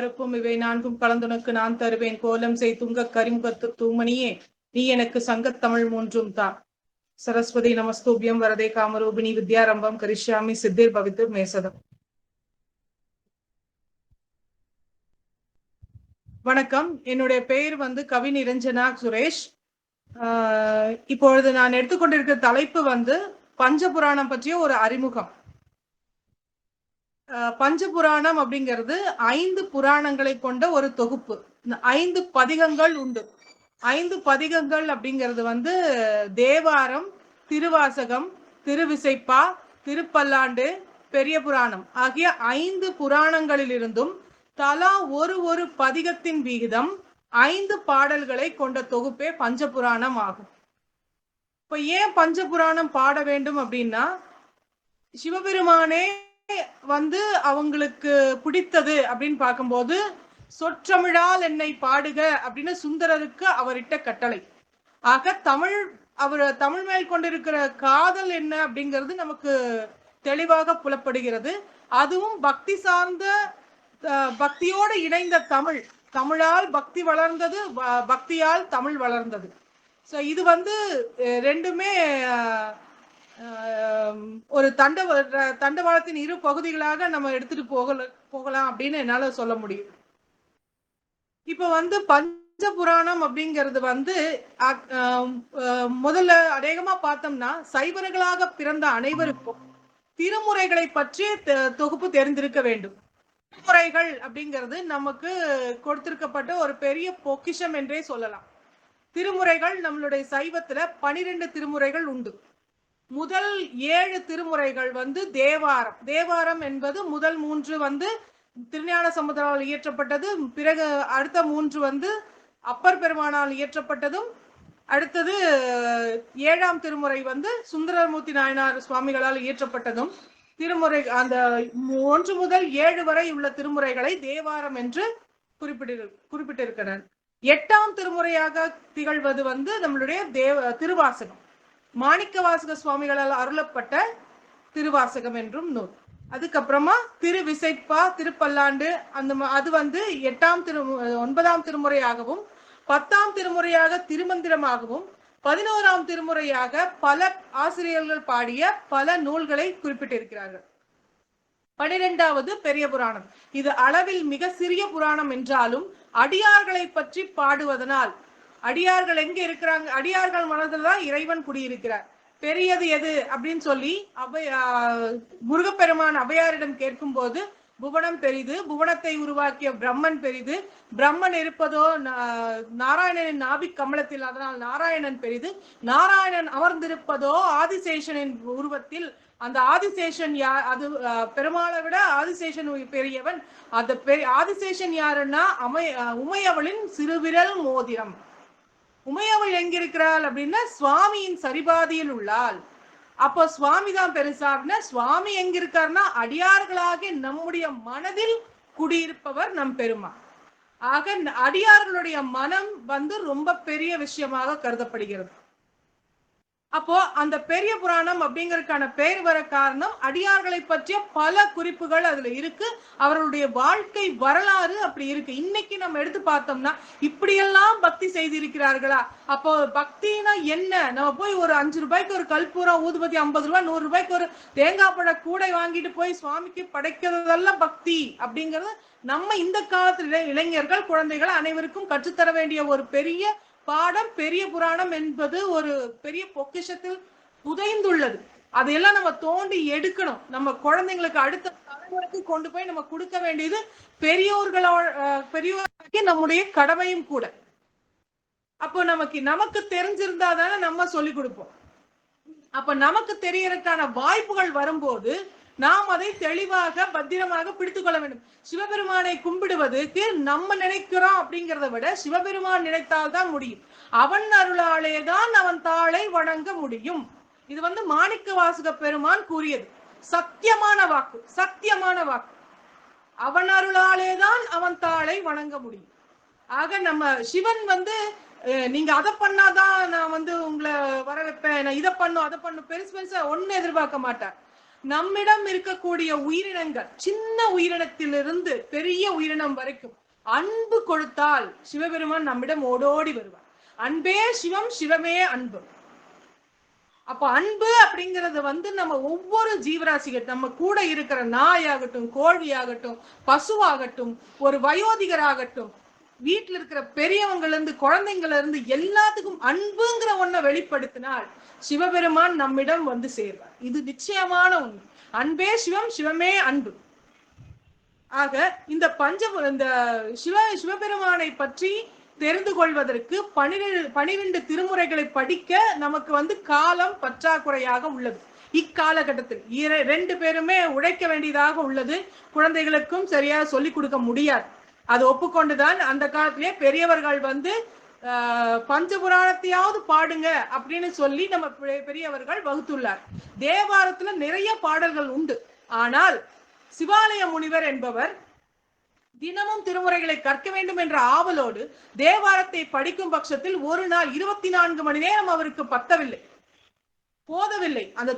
கருப்பும் இவை நான்கும் கலந்துனக்கு நான் தருவேன் கோலம் செய் துங்க கரிமுகத்து தூமணியே நீ எனக்கு சங்கத்தமிழ் மூன்றும் தா. சரஸ்வதி நமஸ்தூபியம் வரதே காமரூபிணி வித்யாரம்பம் கரிஷ்யாமி சித்திர் பவித்து மேசதம். வணக்கம், என்னுடைய பெயர் கவி நிரஞ்சனா சுரேஷ். இப்பொழுது நான் எடுத்துக்கொண்டிருக்கிற தலைப்பு பஞ்சபுராணம் பற்றிய ஒரு அறிமுகம். பஞ்சபுராணம் அப்படிங்கிறது 5 புராணங்களை கொண்ட ஒரு தொகுப்பு. 5 பதிகங்கள் உண்டு. 5 பதிகங்கள் அப்படிங்கிறது தேவாரம், திருவாசகம், திருவிசைப்பா, திருப்பல்லாண்டு, பெரிய புராணம் ஆகிய 5 புராணங்களிலிருந்தும் தலா ஒரு பதிகத்தின் விகிதம் 5 பாடல்களை கொண்ட தொகுப்பே பஞ்சபுராணம் ஆகும். இப்ப ஏன் பஞ்சபுராணம் பாட வேண்டும் அப்படின்னா, சிவபெருமானே அவங்களுக்கு பிடித்தது அப்படின்னு பார்க்கும்போது சொற்றமிழால் என்னை பாடுக அப்படின்னு சுந்தரருக்கு அவரிட்ட கட்டளை. ஆக தமிழ் மேல் கொண்டிருக்கிற காதல் என்ன அப்படிங்கிறது நமக்கு தெளிவாக புலப்படுகிறது. அதுவும் பக்தி சார்ந்த, பக்தியோடு இணைந்த தமிழால் பக்தி வளர்ந்தது, பக்தியால் தமிழ் வளர்ந்தது. ஸோ இது ரெண்டுமே ஒரு தண்டவாளத்தின் 2 பகுதிகளாக நம்ம எடுத்துட்டு போகலாம் அப்படின்னு என்னால சொல்ல முடியும். இப்ப பஞ்சபுராணம் அப்படிங்கிறது முதல்ல அநேகமா பார்த்தோம்னா சைவர்களாக பிறந்த அனைவருக்கும் திருமுறைகளை பற்றி தொகுப்பு தெரிந்திருக்க வேண்டும். திருமுறைகள் அப்படிங்கிறது நமக்கு கொடுத்திருக்கப்பட்ட ஒரு பெரிய பொக்கிஷம் என்றே சொல்லலாம். திருமுறைகள் நம்மளுடைய சைவத்துல 12 திருமுறைகள் உண்டு. முதல் 7 திருமுறைகள் தேவாரம். தேவாரம் என்பது முதல் 3 திருஞான சம்பந்தரால் இயற்றப்பட்டது. பிறகு அடுத்த 3 அப்பர் பெருமானால் இயற்றப்பட்டதும், அடுத்தது 7ஆம் திருமுறை சுந்தரமூர்த்தி நாயனார் சுவாமிகளால் இயற்றப்பட்டதும். திருமுறை அந்த 1 முதல் 7 வரை உள்ள திருமுறைகளை தேவாரம் என்று குறிப்பிட்டிருக்கிறார். 8ஆம் திருமுறையாக திகழ்வது நம்மளுடைய திருவாசகம். மாணிக்கவாசக சுவாமிகளால் அருளப்பட்ட திருவாசகம் என்றும் நூல். அதுக்கப்புறமா திருவிசைப்பா, திருப்பல்லாண்டு, அது 9ஆம் திருமுறையாகவும், 10ஆம் திருமுறையாக திருமந்திரமாகவும், 11ஆம் திருமுறையாக பல ஆசிரியர்கள் பாடிய பல நூல்களை குறிப்பிட்டிருக்கிறார்கள். 12வது பெரிய புராணம். இது அளவில் மிக சிறிய புராணம் என்றாலும் அடியார்களை பற்றி பாடுவதனால், அடியார்கள் எங்க இருக்கிறாங்க, அடியார்கள் மனதில் தான் இறைவன் குடியிருக்கிறார். பெரியது எது அப்படின்னு சொல்லி முருகப்பெருமான் அவையாரிடம் கேட்கும் போது, புவனம் பெரிது, புவனத்தை உருவாக்கிய பிரம்மன் பெரிது, பிரம்மன் இருப்பதோ நாராயணனின் நாபி கமலத்தில், அதனால் நாராயணன் பெரிது, நாராயணன் அமர்ந்திருப்பதோ ஆதிசேஷனின் உருவத்தில், அந்த ஆதிசேஷன் யார், அது பெருமாளை விட ஆதிசேஷன் பெரியவன். அந்த ஆதிசேஷன் யாருன்னா உமையவளின் சிறுவிரல் மோதிரம். உமையவள் எங்கிருக்கிறாள் அப்படின்னா சுவாமியின் சரிபாதியில் உள்ளாள். அப்போ சுவாமி தான் பெருசா அப்படின்னா, சுவாமி எங்கிருக்காருன்னா அடியார்களாக நம்முடைய மனதில் குடியிருப்பவர் நம் பெருமாள். ஆக அடியார்களுடைய மனம் ரொம்ப பெரிய விஷயமாக கருதப்படுகிறது. அப்போ அந்த பெரிய புராணம் அப்படிங்கறதுக்கான பெயர் வர காரணம், அடியார்களை பற்றிய பல குறிப்புகள் அதுல இருக்கு. அவர்களுடைய வாழ்க்கை வரலாறு அப்படி இருக்கு. இன்னைக்கு நம்ம எடுத்து பார்த்தோம்னா இப்படியெல்லாம் பக்தி செய்திருக்கிறார்களா? அப்போ பக்தினா என்ன? நம்ம போய் ஒரு 5 ரூபாய்க்கு ஒரு கல்பூரம், ஊதுபத்தி 50 ரூபாய், 100 ரூபாய்க்கு ஒரு தேங்காய் பழ கூடை வாங்கிட்டு போய் சுவாமிக்கு படைக்கிறதெல்லாம் பக்தி அப்படிங்கிறது நம்ம இந்த காலத்துல இளைஞர்கள், குழந்தைகள் அனைவருக்கும் கற்றுத்தர வேண்டிய ஒரு பெரிய பாடம். பெரிய புராணம் என்பது ஒரு பெரிய பொக்கிஷத்தில் புதைந்துள்ளது. அதையெல்லாம் நம்ம தோண்டி எடுக்கணும். நம்ம குழந்தைங்களுக்கு, அடுத்த தலைமுறைக்கு கொண்டு போய் நம்ம கொடுக்க வேண்டியது பெரியோர்களுக்கு நம்முடைய கடமையும் கூட. அப்போ நமக்கு தெரிஞ்சிருந்தா தானே நம்ம சொல்லி கொடுப்போம். அப்ப நமக்கு தெரியறதுக்கான வாய்ப்புகள் வரும்போது நாம் அதை தெளிவாக பத்திரமாக பிடித்துக் கொள்ள வேண்டும். சிவபெருமானை கும்பிடுவதற்கு நம்ம நினைக்கிறோம் அப்படிங்கிறத விட சிவபெருமான் நினைத்தால்தான் முடியும். அவன் அருளாலே தான் அவன் தாளை வணங்க முடியும். இது மாணிக்க வாசக பெருமான் கூறியது. சத்தியமான வாக்கு, சத்தியமான வாக்கு. அவன் அருளாலே தான் அவன் தாளை வணங்க முடியும். ஆக நம்ம சிவன் நீங்க அதை பண்ணாதான் நான் உங்களை வர வைப்பேன், நான் இதை பண்ணும் அதை பண்ணும் பெருசு பெருசா ஒண்ணு எதிர்பார்க்க மாட்டார். நம்மிடம் இருக்கக்கூடிய உயிரினங்கள், சின்ன உயிரினத்திலிருந்து பெரிய உயிரினம் வரைக்கும் அன்பு கொடுத்தால் சிவபெருமான் நம்மிடம் ஓடோடி வருவார். அன்பே சிவம், சிவமே அன்பு. அப்ப அன்பு அப்படிங்கறது நம்ம ஒவ்வொரு ஜீவராசிகள், நம்ம கூட இருக்கிற நாயாகட்டும், கோழியாகட்டும், பசுவாகட்டும், ஒரு வயோதிகராகட்டும், வீட்டுல இருக்கிற பெரியவங்கல இருந்து குழந்தைங்கள இருந்து எல்லாத்துக்கும் அன்புங்கிற ஒன்ன வெளிப்படுத்தினால் சிவபெருமான் நம்மிடம் சேர்வார். இது நிச்சயமான உண்மை. அன்பே சிவம், சிவமே அன்பு. ஆக இந்த சிவபெருமானை பற்றி தெரிந்து கொள்வதற்கு 12 திருமுறைகளை படிக்க நமக்கு காலம் பற்றாக்குறையாக உள்ளது. இக்காலகட்டத்தில் 2 பேருமே உழைக்க வேண்டியதாக உள்ளது. குழந்தைகளுக்கும் சரியா சொல்லிக் கொடுக்க முடியாது. அது ஒப்புக்கொண்டுதான் அந்த காலத்திலே பெரியவர்கள் பஞ்சபுராணத்தையாவது பாடுங்க அப்படின்னு சொல்லி நம்ம பெரியவர்கள் வகுத்துள்ளார். தேவாரத்துல நிறைய பாடல்கள் உண்டு. ஆனால் சிவாலய முனிவர் என்பவர் தினமும் திருமுறைகளை கற்க வேண்டும் என்ற ஆவலோடு தேவாரத்தை படிக்கும் பட்சத்தில் ஒரு நாள் 24 மணி நேரம் அவருக்கு போதவில்லை. அந்த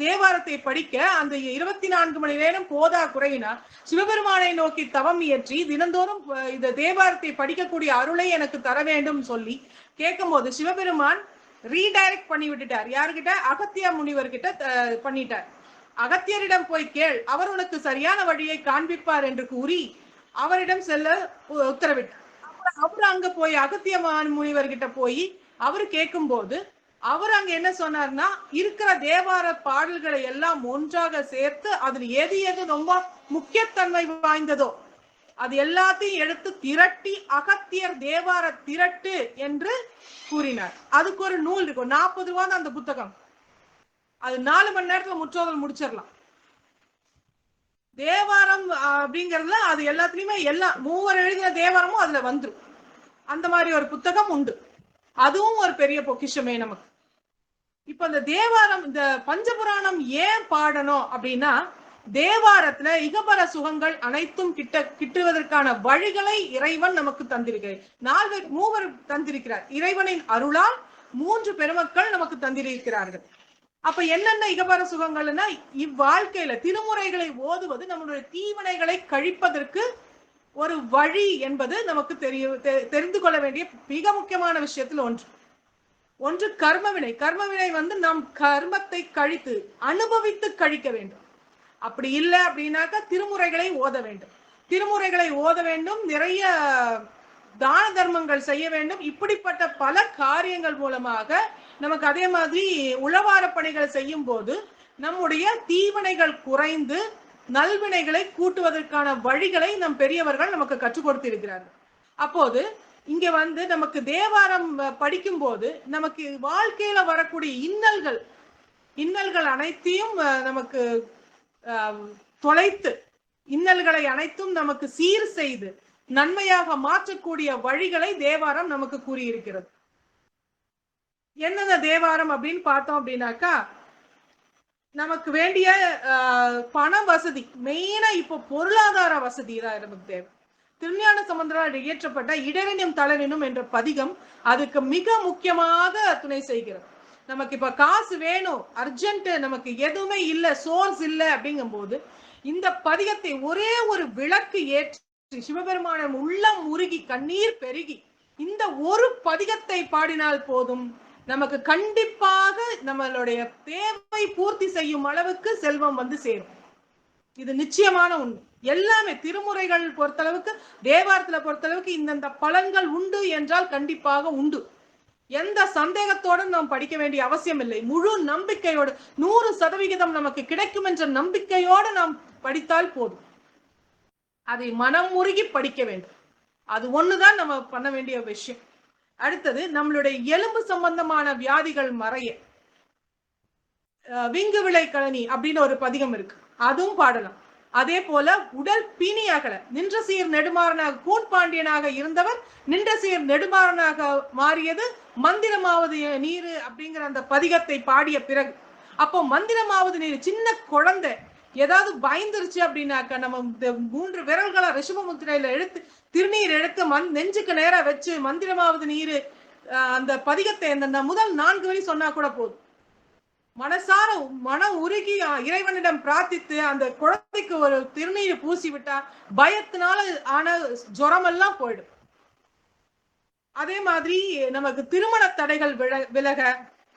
தேவாரத்தை படிக்க அந்த 24 மணி நேரம் போதா குறையினார். சிவபெருமானை நோக்கி தவம் இயற்றி தினந்தோறும் இந்த தேவாரத்தை படிக்கக்கூடிய அருளை எனக்கு தர வேண்டும் சொல்லி கேட்கும் போது சிவபெருமான் ரீடைரக்ட் பண்ணி விட்டுட்டார். யாருக்கிட்ட? அகத்திய முனிவர்கிட்ட பண்ணிட்டார். அகத்தியரிடம் போய் கேள், அவர் உனக்கு சரியான வழியை காண்பிப்பார் என்று கூறி அவரிடம் செல்ல உத்தரவிட்டார். அவர் அங்க போய் அகத்திய முனிவர்கிட்ட போய் அவர் கேட்கும் போது அவர் அங்க என்ன சொன்னார்னா, இருக்கிற தேவார பாடல்களை எல்லாம் ஒன்றாக சேர்த்து அதில் எது எது ரொம்ப முக்கியத்தன்மை வாய்ந்ததோ அது எல்லாத்தையும் எடுத்து திரட்டி அகத்தியர் தேவார திரட்டு என்று கூறினார். அதுக்கு ஒரு நூல் இருக்கும், 40 ரூபா தான் அந்த புத்தகம். அது 4 மணி நேரத்துல முற்றோதல் முடிச்சிடலாம். தேவாரம் அப்படிங்கறதுல அது எல்லாத்துலயுமே மூவர் எழுதின தேவாரமும் அதுல வந்துரும். அந்த மாதிரி ஒரு புத்தகம் உண்டு. அதுவும் ஒரு பெரிய பொக்கிஷமே நமக்கு. இப்ப இந்த தேவாரம், இந்த பஞ்சபுராணம் ஏன் பாடணும் அப்படின்னா, தேவாரத்துல இகபர சுகங்கள் அனைத்தும் கிட்டுவதற்கான வழிகளை இறைவன் நமக்கு தந்திருக்கிறார். மூவர் தந்திருக்கிறார். இறைவனின் அருளால் 3 பெருமக்கள் நமக்கு தந்திருக்கிறார்கள். அப்ப என்னென்ன இகபர சுகங்கள்னா, இவ்வாழ்க்கையில திருமுறைகளை ஓதுவது நம்முடைய தீவினைகளை கழிப்பதற்கு ஒரு வழி என்பது நமக்கு தெரிந்து கொள்ள வேண்டிய மிக முக்கியமான விஷயத்தில் ஒன்று கர்மவினை. கர்மவினை நம் கர்மத்தை கழித்து அனுபவித்து கழிக்க வேண்டும். அப்படி இல்லை அப்படின்னாக்கா திருமுறைகளை ஓத வேண்டும். திருமுறைகளை ஓத வேண்டும், நிறைய தான தர்மங்கள் செய்ய வேண்டும். இப்படிப்பட்ட பல காரியங்கள் மூலமாக நமக்கு அதே மாதிரி உழவார பணிகள் செய்யும் போது நம்முடைய தீவினைகள் குறைந்து நல்வினைகளை கூட்டுவதற்கான வழிகளை நம் பெரியவர்கள் நமக்கு கற்றுக் கொடுத்திருக்கிறார்கள். அப்போது இங்க நமக்கு தேவாரம் படிக்கும் போது நமக்கு வாழ்க்கையில வரக்கூடிய இன்னல்கள் அனைத்தையும் நமக்கு தொலைத்து, இன்னல்களை அனைத்தும் நமக்கு சீர் செய்து நன்மையாக மாற்றக்கூடிய வழிகளை தேவாரம் நமக்கு கூறியிருக்கிறது. என்னென்ன தேவாரம் அப்படின்னு பார்த்தோம் அப்படின்னாக்கா, நமக்கு வேண்டிய பண வசதி, மெயினா இப்போ பொருளாதார வசதி தான் நமக்கு தேவை. திருஞான சம்பந்தரால் இயற்றப்பட்ட இடரினும் தளரினும் என்ற பதிகம் அதுக்கு மிக முக்கியமாக துணை செய்கிறது. நமக்கு இப்ப காசு வேணும், அர்ஜென்ட், நமக்கு எதுவுமே இல்லை, சோர்ஸ் இல்லை அப்படிங்கும் போது இந்த பதிகத்தை ஒரே ஒரு விளக்கு ஏற்றி சிவபெருமானம் உள்ளம் உருகி கண்ணீர் பெருகி இந்த ஒரு பதிகத்தை பாடினால் போதும், நமக்கு கண்டிப்பாக நம்மளுடைய தேவை பூர்த்தி செய்யும் அளவுக்கு செல்வம் சேரும். இது நிச்சயமான உண்மை. எல்லாமே திருமுறைகள் பொறுத்தளவுக்கு, தேவாரத்துல பொறுத்தளவுக்கு இந்தந்த பலன்கள் உண்டு என்றால் கண்டிப்பாக உண்டு. எந்த சந்தேகத்தோடு நாம் படிக்க வேண்டிய அவசியம் இல்லை. முழு நம்பிக்கையோடு 100% நமக்கு கிடைக்கும் என்ற நம்பிக்கையோடு நாம் படித்தால் போதும். அதை மனம் முருகி படிக்க வேண்டும். அது ஒண்ணுதான் நம்ம பண்ண வேண்டிய விஷயம். அடுத்தது, நம்மளுடைய எலும்பு சம்பந்தமான வியாதிகள் மறைய விங்கு விளை கழனி அப்படின்னு ஒரு பதிகம் இருக்கு, அதுவும் பாடலாம். அதே போல உடல் பிணி அகல நின்ற சீர் நெடுமாறனாக கூன் பாண்டியனாக இருந்தவர் நின்ற சீர் நெடுமாறனாக மாறியது மந்திரமாவது நீரு அப்படிங்கிற அந்த பதிகத்தை பாடிய பிறகு, அப்போ மந்திரமாவது நீர், சின்ன குழந்தை ஏதாவது பயந்துருச்சு அப்படின்னாக்க நம்ம 3 விரல்களை ரிஷப முத்திரையில எடுத்து திருநீர் எடுத்து நெஞ்சுக்கு நேரா வச்சு மந்திரமாவது நீரு அந்த பதிகத்தை அந்த முதல் 4 வரி சொன்னா கூட போதும். மனசார மனம் உருகி இறைவனிடம் பிரார்த்தித்து அந்த குழந்தைக்கு ஒரு திருநீர் பூசி விட்டா பயத்தினால ஆன ஜுரம் எல்லாம் போயிடும். அதே மாதிரி நமக்கு திருமண தடைகள் விலக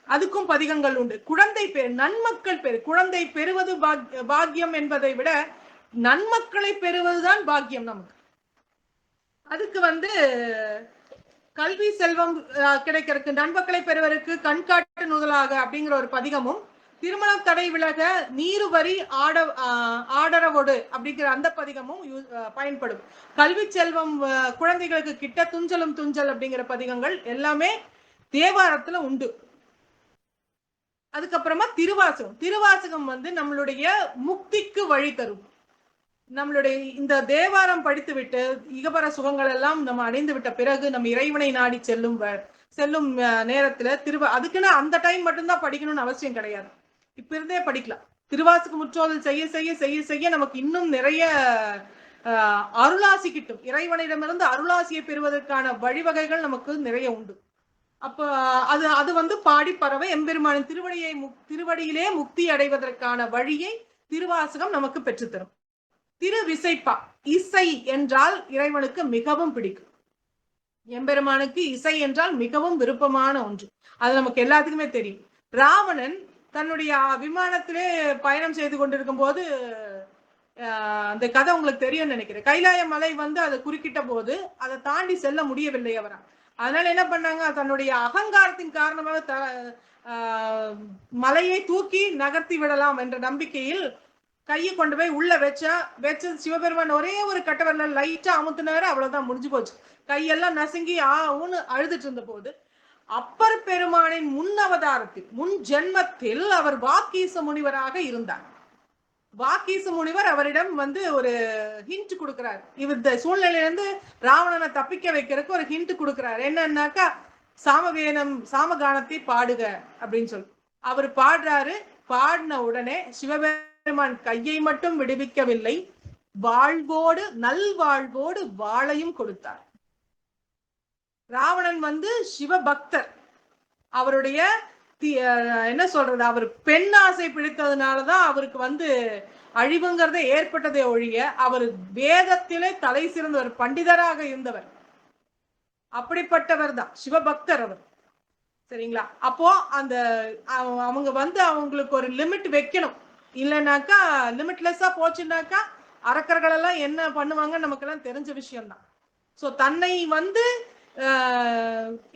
அதுக்கும் பதிகங்கள் உண்டு. குழந்தை நன்மக்கள் குழந்தை பெறுவது பாக்கியம் என்பதை விட நன்மக்களை பெறுவதுதான் பாக்கியம் நமக்கு. அதுக்கு கல்வி செல்வம் கிடைக்கிறதுக்கு நன்மக்களை பெறுவதற்கு கண்காட்டு நுதலாக அப்படிங்கிற ஒரு பதிகமும், திருமண தடை விலக நீருவரி ஆடரவோடு அப்படிங்கிற அந்த பதிகமும் பயன்படும். கல்வி செல்வம் குழந்தைகளுக்கு கிட்ட துஞ்சலும் துஞ்சல் அப்படிங்கிற பதிகங்கள் எல்லாமே தேவாரத்துல உண்டு. அதுக்கப்புறமா திருவாசகம் நம்மளுடைய முக்திக்கு வழி தரும். நம்மளுடைய இந்த தேவாரம் படித்து விட்டு இகபர சுகங்கள் எல்லாம் நம்ம அடைந்து விட்ட பிறகு நம்ம இறைவனை நாடி செல்லும் நேரத்துல அதுக்குன்னு அந்த டைம் மட்டும்தான் படிக்கணும்னு அவசியம் கிடையாது. இப்ப இருந்தே படிக்கலாம். திருவாசக முற்றோதல் செய்ய செய்ய செய்ய செய்ய நமக்கு இன்னும் நிறைய அருளாசி கிட்டும். இறைவனிடமிருந்து அருளாசியை பெறுவதற்கான வழிவகைகள் நமக்கு நிறைய உண்டு. அப்ப அது பாடி பரவ எம்பெருமானின் திருவடியிலே முக்தி அடைவதற்கான வழியை திருவாசகம் நமக்கு பெற்றுத்தரும். திருவிசைப்பா, இசை என்றால் இறைவனுக்கு மிகவும் பிடிக்கும். எம்பெருமானுக்கு இசை என்றால் மிகவும் விருப்பமான ஒன்று. அது நமக்கு எல்லாத்துக்குமே தெரியும். ராவணன் தன்னுடைய விமானத்திலே பயணம் செய்து கொண்டிருக்கும் போது, அந்த கதை உங்களுக்கு தெரியும் நினைக்கிறேன். கைலாய மலை அதை குறுக்கிட்ட போது அதை தாண்டி செல்ல முடியவில்லை அவரால். அதனால என்ன பண்ணாங்க, தன்னுடைய அகங்காரத்தின் காரணமாக மலையை தூக்கி நகர்த்தி விடலாம் என்ற நம்பிக்கையில் கையை கொண்டு போய் உள்ள வச்ச சிவபெருமான் ஒரே ஒரு கட்டவரல லைட்டா அமுத்தினாரு. அவ்வளவுதான், முடிஞ்சு போச்சு. கையெல்லாம் நசுங்கி ஆன்னு அழுதுட்டு இருந்த போது அப்பர் பெருமானின் முன் அவதாரத்தில் முன் ஜென்மத்தில் அவர் வாக்கீச முனிவராக இருந்தார். வாக்கீச முனிவர் அவரிடம் ஒரு ஹிண்ட் கொடுக்கிறார். இந்த சூழ்நிலையிலிருந்து ராவணனை தப்பிக்க வைக்கிறதுக்கு ஒரு ஹிண்ட் கொடுக்கிறார். என்னன்னாக்கா, சாமகானத்தை பாடுக அப்படின்னு சொல்லி அவர் பாடுறாரு. பாடின உடனே சிவபெருமான் கையை மட்டும் விடுவிக்கவில்லை, வாழ்வோடு நல்வாழ்வோடு வாளையும் கொடுத்தார். ராவணன் சிவபக்தர். அவருடைய என்ன சொல்றது, அவர் பெண் ஆசை பிடித்ததுனாலதான் அவருக்கு அழிவுங்கிறத ஏற்பட்டதே ஒழிய அவர் வேதத்திலே தலை சிறந்தவர், பண்டிதராக இருந்தவர். அப்படிப்பட்டவர் தான் சிவபக்தர் அவர். சரிங்களா? அப்போ அந்த அவங்க அவங்களுக்கு ஒரு லிமிட் வைக்கணும். இல்லைனாக்கா லிமிட்லெஸ்ஸா போச்சுன்னாக்கா அரக்கர்கள் எல்லாம் என்ன பண்ணுவாங்க நமக்கு எல்லாம் தெரிஞ்ச விஷயம்தான். சோ தன்னை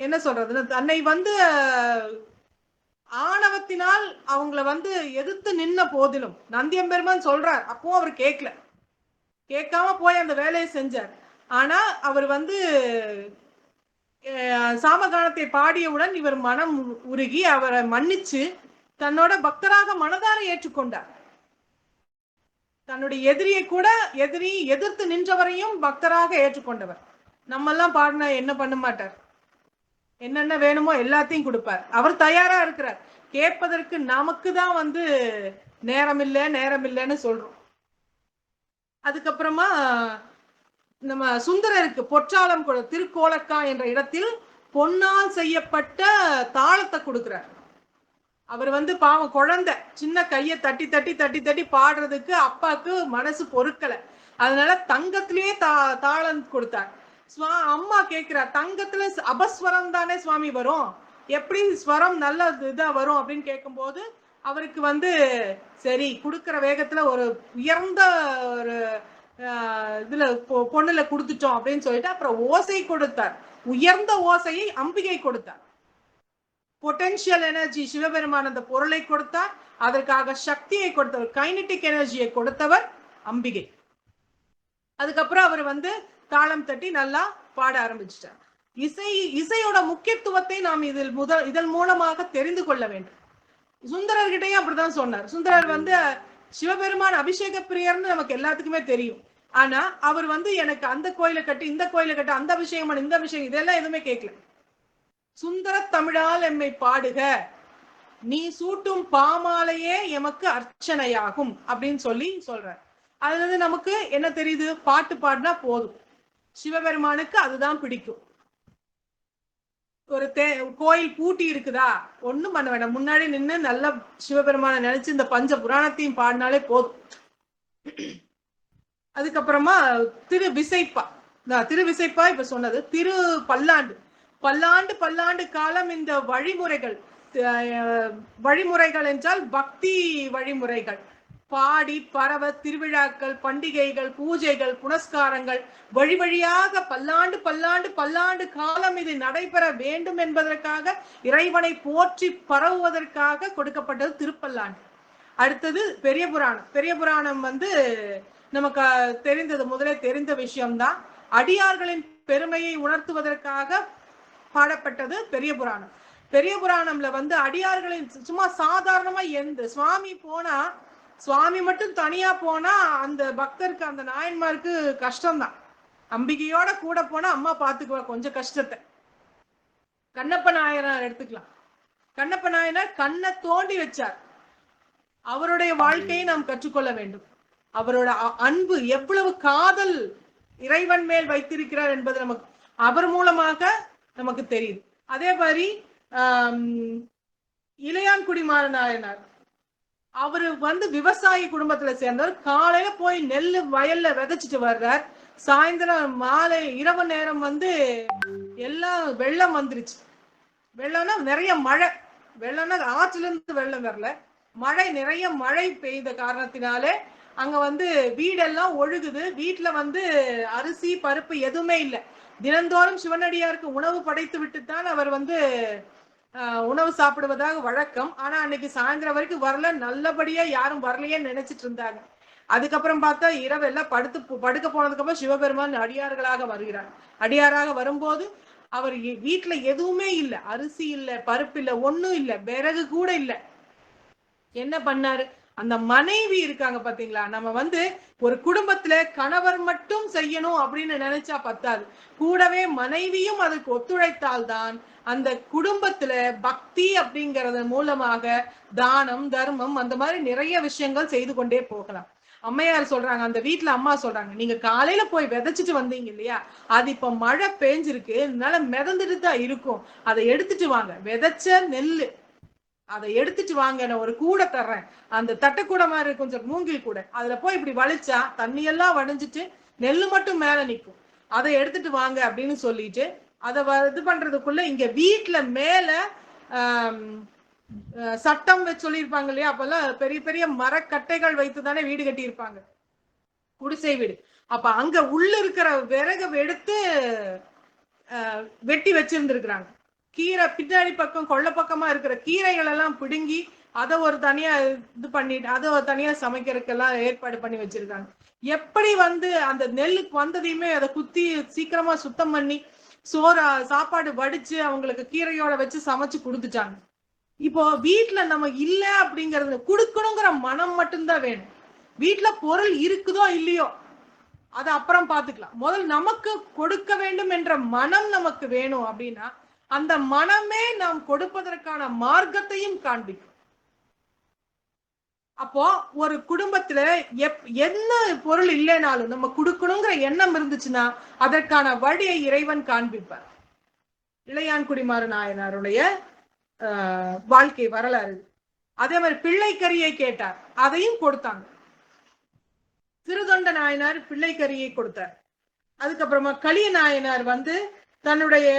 என்ன சொல்றது, தன்னை ஆணவத்தினால் அவங்கள எதிர்த்து நின்ன போதிலும் நந்தியம்பெருமான் சொல்றார். அப்போ அவர் கேட்காம போய் அந்த வேலையை செஞ்சார். ஆனா அவர் சாமகானத்தை பாடியவுடன் இவர் மனம் உருகி அவரை மன்னிச்சு தன்னோட பக்தராக மனதார ஏற்றுக்கொண்டார். தன்னுடைய எதிர்த்து நின்றவரையும் பக்தராக ஏற்றுக்கொண்டவர். நம்ம எல்லாம் பாடினா என்ன பண்ண மாட்டார், என்னென்ன வேணுமோ எல்லாத்தையும் கொடுப்பார். அவர் தயாரா இருக்கிறார். கேட்பதற்கு நமக்கு தான் நேரம் இல்லைன்னு சொல்றோம். அதுக்கப்புறமா நம்ம சுந்தரருக்கு பொற்றாளம் திருக்கோலக்கா என்ற இடத்தில் பொன்னால் செய்யப்பட்ட தாளத்தை கொடுக்கிறார். அவர் பாவம் குழந்தை, சின்ன கையை தட்டி தட்டி தட்டி தட்டி பாடுறதுக்கு அப்பாக்கு மனசு பொறுக்கலை. அதனால தங்கத்திலேயே தாளம் கொடுத்தார். அம்மா கேட்கிறார், தங்கத்துல அபஸ்வரம் தானே சுவாமி வரும், எப்படி ஸ்வரம் நல்ல இதா வரும் அப்படின்னு கேட்கும் போது அவருக்கு சரி கொடுக்கிற வேகத்துல ஒரு உயர்ந்த ஒரு இதுல பொண்ணுல கொடுத்துட்டோம் அப்படின்னு சொல்லிட்டு அப்புறம் ஓசை கொடுத்தார். உயர்ந்த ஓசையை அம்பிகை கொடுத்தார். பொட்டன்ஷியல் எனர்ஜி சிவபெருமான் அந்த பொருளை கொடுத்தார். அதற்காக சக்தியை கொடுத்தவர், கைனடிக் எனர்ஜியை கொடுத்தவர் அம்பிகை. அதுக்கப்புறம் அவர் தாளம் தட்டி நல்லா பாட ஆரம்பிச்சிட்டார். இசையோட முக்கியத்துவத்தை நாம் இதன் மூலமாக தெரிந்து கொள்ள வேண்டும். சுந்தரர்கிட்டையும் அப்படிதான் சொன்னார். சுந்தரர் சிவபெருமான் அபிஷேக பிரியர்னு நமக்கு எல்லாத்துக்குமே தெரியும். ஆனா அவர் எனக்கு அந்த கோயிலை கட்டி இந்த கோயிலை கட்டி அந்த அபிஷேகம் இந்த அபிஷேகம் இதெல்லாம் எதுவுமே கேட்கல. சுந்தர தமிழால் எம்மை பாடுக, நீ சூட்டும் பாமாலையே எமக்கு அர்ச்சனையாகும் அப்படின்னு சொல்றார். அதுல நமக்கு என்ன தெரியுது, பாட்டு பாடினா போதும், சிவபெருமானுக்கு அதுதான் பிடிக்கும். ஒரு கோயில் பூட்டி இருக்குதா, ஒண்ணும் பண்ண வேண்டாம், முன்னாடி நின்று நல்ல சிவபெருமான நினைச்சு இந்த பஞ்ச புராணத்தையும் பாடினாலே போதும். அதுக்கப்புறமா திருவிசைப்பா, திருவிசைப்பா இப்ப சொன்னது. திரு பல்லாண்டு, பல்லாண்டு பல்லாண்டு காலம் இந்த வழிமுறைகள், வழிமுறைகள் என்றால் பக்தி வழிமுறைகள், பாடி பரவ திருவிழாக்கள், பண்டிகைகள், பூஜைகள், புனஸ்காரங்கள் வழி வழியாக பல்லாண்டு பல்லாண்டு பல்லாண்டு காலம் இது நடைபெற வேண்டும் என்பதற்காக இறைவனை போற்றி பரவுவதற்காக கொடுக்கப்பட்டது திருப்பல்லாண்டு. அடுத்தது பெரிய புராணம். பெரிய புராணம் வந்து நமக்கு தெரிந்தது, முதலே தெரிந்த விஷயம்தான். அடியார்களின் பெருமையை உணர்த்துவதற்காக பாடப்பட்டது பெரிய புராணம். பெரிய புராணம்ல வந்து அடியார்களின் சும்மா சாதாரணமா எந்த சுவாமி போனா, சுவாமி மட்டும் தனியா போனா அந்த பக்தருக்கு, அந்த நாயன்மாருக்கு கஷ்டம்தான். அம்பிகையோட கூட போனா அம்மா பாத்துக்குவா கொஞ்சம் கஷ்டத்தை. கண்ணப்ப நாயனார் எடுத்துக்கலாம். கண்ணப்ப நாயனார் கண்ணை தோண்டி வச்சார். அவருடைய வாழ்க்கையை நாம் கற்றுக்கொள்ள வேண்டும். அவரோட அன்பு, எவ்வளவு காதல் இறைவன் மேல் வைத்திருக்கிறார் என்பது நமக்கு அவர் மூலமாக நமக்கு தெரியுது. அதே மாதிரி இளையான்குடி நாயனார், அவரு வந்து விவசாயி குடும்பத்துல சேர்ந்தவர். காலையில போய் நெல்லு வயல்ல விதைச்சிட்டு வர்றார். சாயந்தரம் மாலை இரவு நேரம் வந்து எல்லாம் வெள்ளம் வந்துருச்சு. வெள்ளம்னா நிறைய மழை, வெள்ளம்னா ஆற்றுல இருந்து வெள்ளம் வரல, மழை, நிறைய மழை பெய்த காரணத்தினாலே அங்க வந்து வீடெல்லாம் ஒழுகுது. வீட்டுல வந்து அரிசி பருப்பு எதுவுமே இல்லை. தினந்தோறும் சிவனடியாருக்கு உணவு படைத்து விட்டுத்தான் அவர் வந்து உணவு சாப்பிடுவதாக வழக்கம். ஆனா அன்னைக்கு சாயந்தரம் வரைக்கும் வரல, நல்லபடியா யாரும் வரலையே நினைச்சிட்டு இருந்தாங்க. அதுக்கப்புறம் பார்த்தா இரவெல்லாம் படுக்க போனதுக்கு அப்புறம் சிவபெருமான் அடியார்களாக வருகிறார். அடியாராக வரும்போது அவர் வீட்டுல எதுவுமே இல்லை, அரிசி இல்லை, பருப்பு இல்லை, ஒண்ணும் இல்லை, விறகு கூட இல்லை. என்ன பண்ணாரு, அந்த மனைவி இருக்காங்க பாத்தீங்களா, நம்ம வந்து ஒரு குடும்பத்துல கணவர் மட்டும் செய்யணும் அப்படின்னு நினைச்சா பத்தாது, கூடவே மனைவியும் அதுக்கு ஒத்துழைத்தால்தான் அந்த குடும்பத்துல பக்தி அப்படிங்கறது மூலமாக தானம் தர்மம் அந்த மாதிரி நிறைய விஷயங்கள் செய்து கொண்டே போகலாம். அம்மையார் சொல்றாங்க, அந்த வீட்டுல அம்மா சொல்றாங்க, நீங்க காலையில போய் விதைச்சிட்டு வந்தீங்க இல்லையா, அது இப்ப மழை பெஞ்சிருக்கு, அதனால மிதந்துட்டு தான் இருக்கும், அதை எடுத்துட்டு வாங்க, விதைச்ச நெல்லு அதை எடுத்துட்டு வாங்க, நான் ஒரு கூடை தர்றேன், அந்த தட்டை கூட மாதிரி கொஞ்சம் மூங்கில் கூட, அதுல போய் இப்படி வலிச்சா தண்ணி எல்லாம் வடிஞ்சிட்டு நெல்லு மட்டும் மேல நிற்கும், அதை எடுத்துட்டு வாங்க அப்படின்னு சொல்லிட்டு அதை இது பண்றதுக்குள்ள இங்க வீட்டுல மேல சட்டம் வச்சு சொல்லியிருப்பாங்க இல்லையா, அப்பெல்லாம் பெரிய பெரிய மரக்கட்டைகள் வைத்து தானே வீடு கட்டி இருப்பாங்க, குடிசை வீடு. அப்ப அங்க உள்ள இருக்கிற விறகு எடுத்து வெட்டி வச்சிருந்திருக்கிறாங்க. கீரை பின்னாடி பக்கம் கொள்ள பக்கமா இருக்கிற கீரைகள் எல்லாம் பிடுங்கி அதை ஒரு தனியா இது பண்ணிட்டு அதை ஒரு தனியா சமைக்கிறதுக்கெல்லாம் ஏற்பாடு பண்ணி வச்சிருக்காங்க. எப்படி வந்து அந்த நெல்லுக்கு வந்ததையுமே அதை குத்தி சீக்கிரமா சுத்தம் பண்ணி சாப்பாடு வடிச்சு அவங்களுக்கு கீரையோட வச்சு சமைச்சு கொடுத்துட்டாங்க. இப்போ வீட்டுல நம்ம இல்ல அப்படிங்கறது கொடுக்கணுங்கிற மனம் மட்டும்தான் வேணும். வீட்டுல பொருள் இருக்குதோ இல்லையோ அதை அப்புறம் பாத்துக்கலாம், முதல் நமக்கு கொடுக்க வேண்டும் என்ற மனம் நமக்கு வேணும். அப்படின்னா அந்த மனமே நாம் கொடுப்பதற்கான மார்க்கத்தையும் காண்பிக்கும். அப்போ ஒரு குடும்பத்துல என்ன பொருள் இல்லைனாலும் நம்ம கொடுக்கணுங்கிற எண்ணம் இருந்துச்சுன்னா அதற்கான வழியை இறைவன் காண்பிப்பார். இளையான்குடி நாயனாருடைய வாழ்க்கை வரலாறு. அதே மாதிரி பிள்ளைக்கரியை கேட்டார், அதையும் கொடுத்தாங்க. திருதொண்ட நாயனார் பிள்ளைக்கரியை கொடுத்தார். அதுக்கப்புறமா கலிய நாயனார் வந்து தன்னுடைய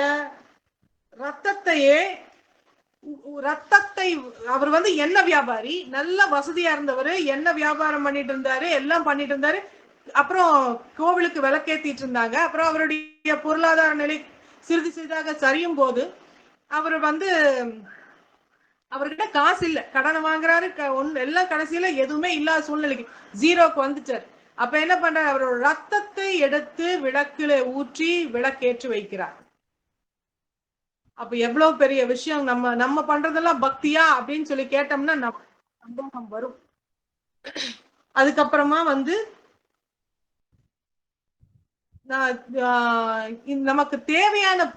ரத்தத்தை அவர் வந்து எண்ணெய் வியாபாரி, நல்ல வசதியா இருந்தவர், எண்ணெய் வியாபாரம் பண்ணிட்டு இருந்தாரு, எல்லாம் பண்ணிட்டு இருந்தாரு. அப்புறம் கோவிலுக்கு விளக்கேத்திட்டு இருந்தாங்க. அப்புறம் அவருடைய பொருளாதார நிலை சிறிது சிறிதாக சரியும் போது அவர் வந்து அவர்கிட்ட காசு இல்லை, கடன் வாங்குறாரு, எல்லாம் கடைசியில எதுவுமே இல்லாத சூழ்நிலைக்கு ஜீரோக்கு வந்துட்டார். அப்ப என்ன பண்றாரு, அவரோட ரத்தத்தை எடுத்து விளக்குல ஊற்றி விளக்கேற்றி வைக்கிறார். அப்ப எவ்வளவு பெரிய விஷயம், நம்ம பண்றதெல்லாம் பக்தியா அப்படின்னு சொல்லி கேட்டோம்னா நம்ம சந்தோஷம் வரும். அதுக்கப்புறமா வந்து நமக்கு தேவையான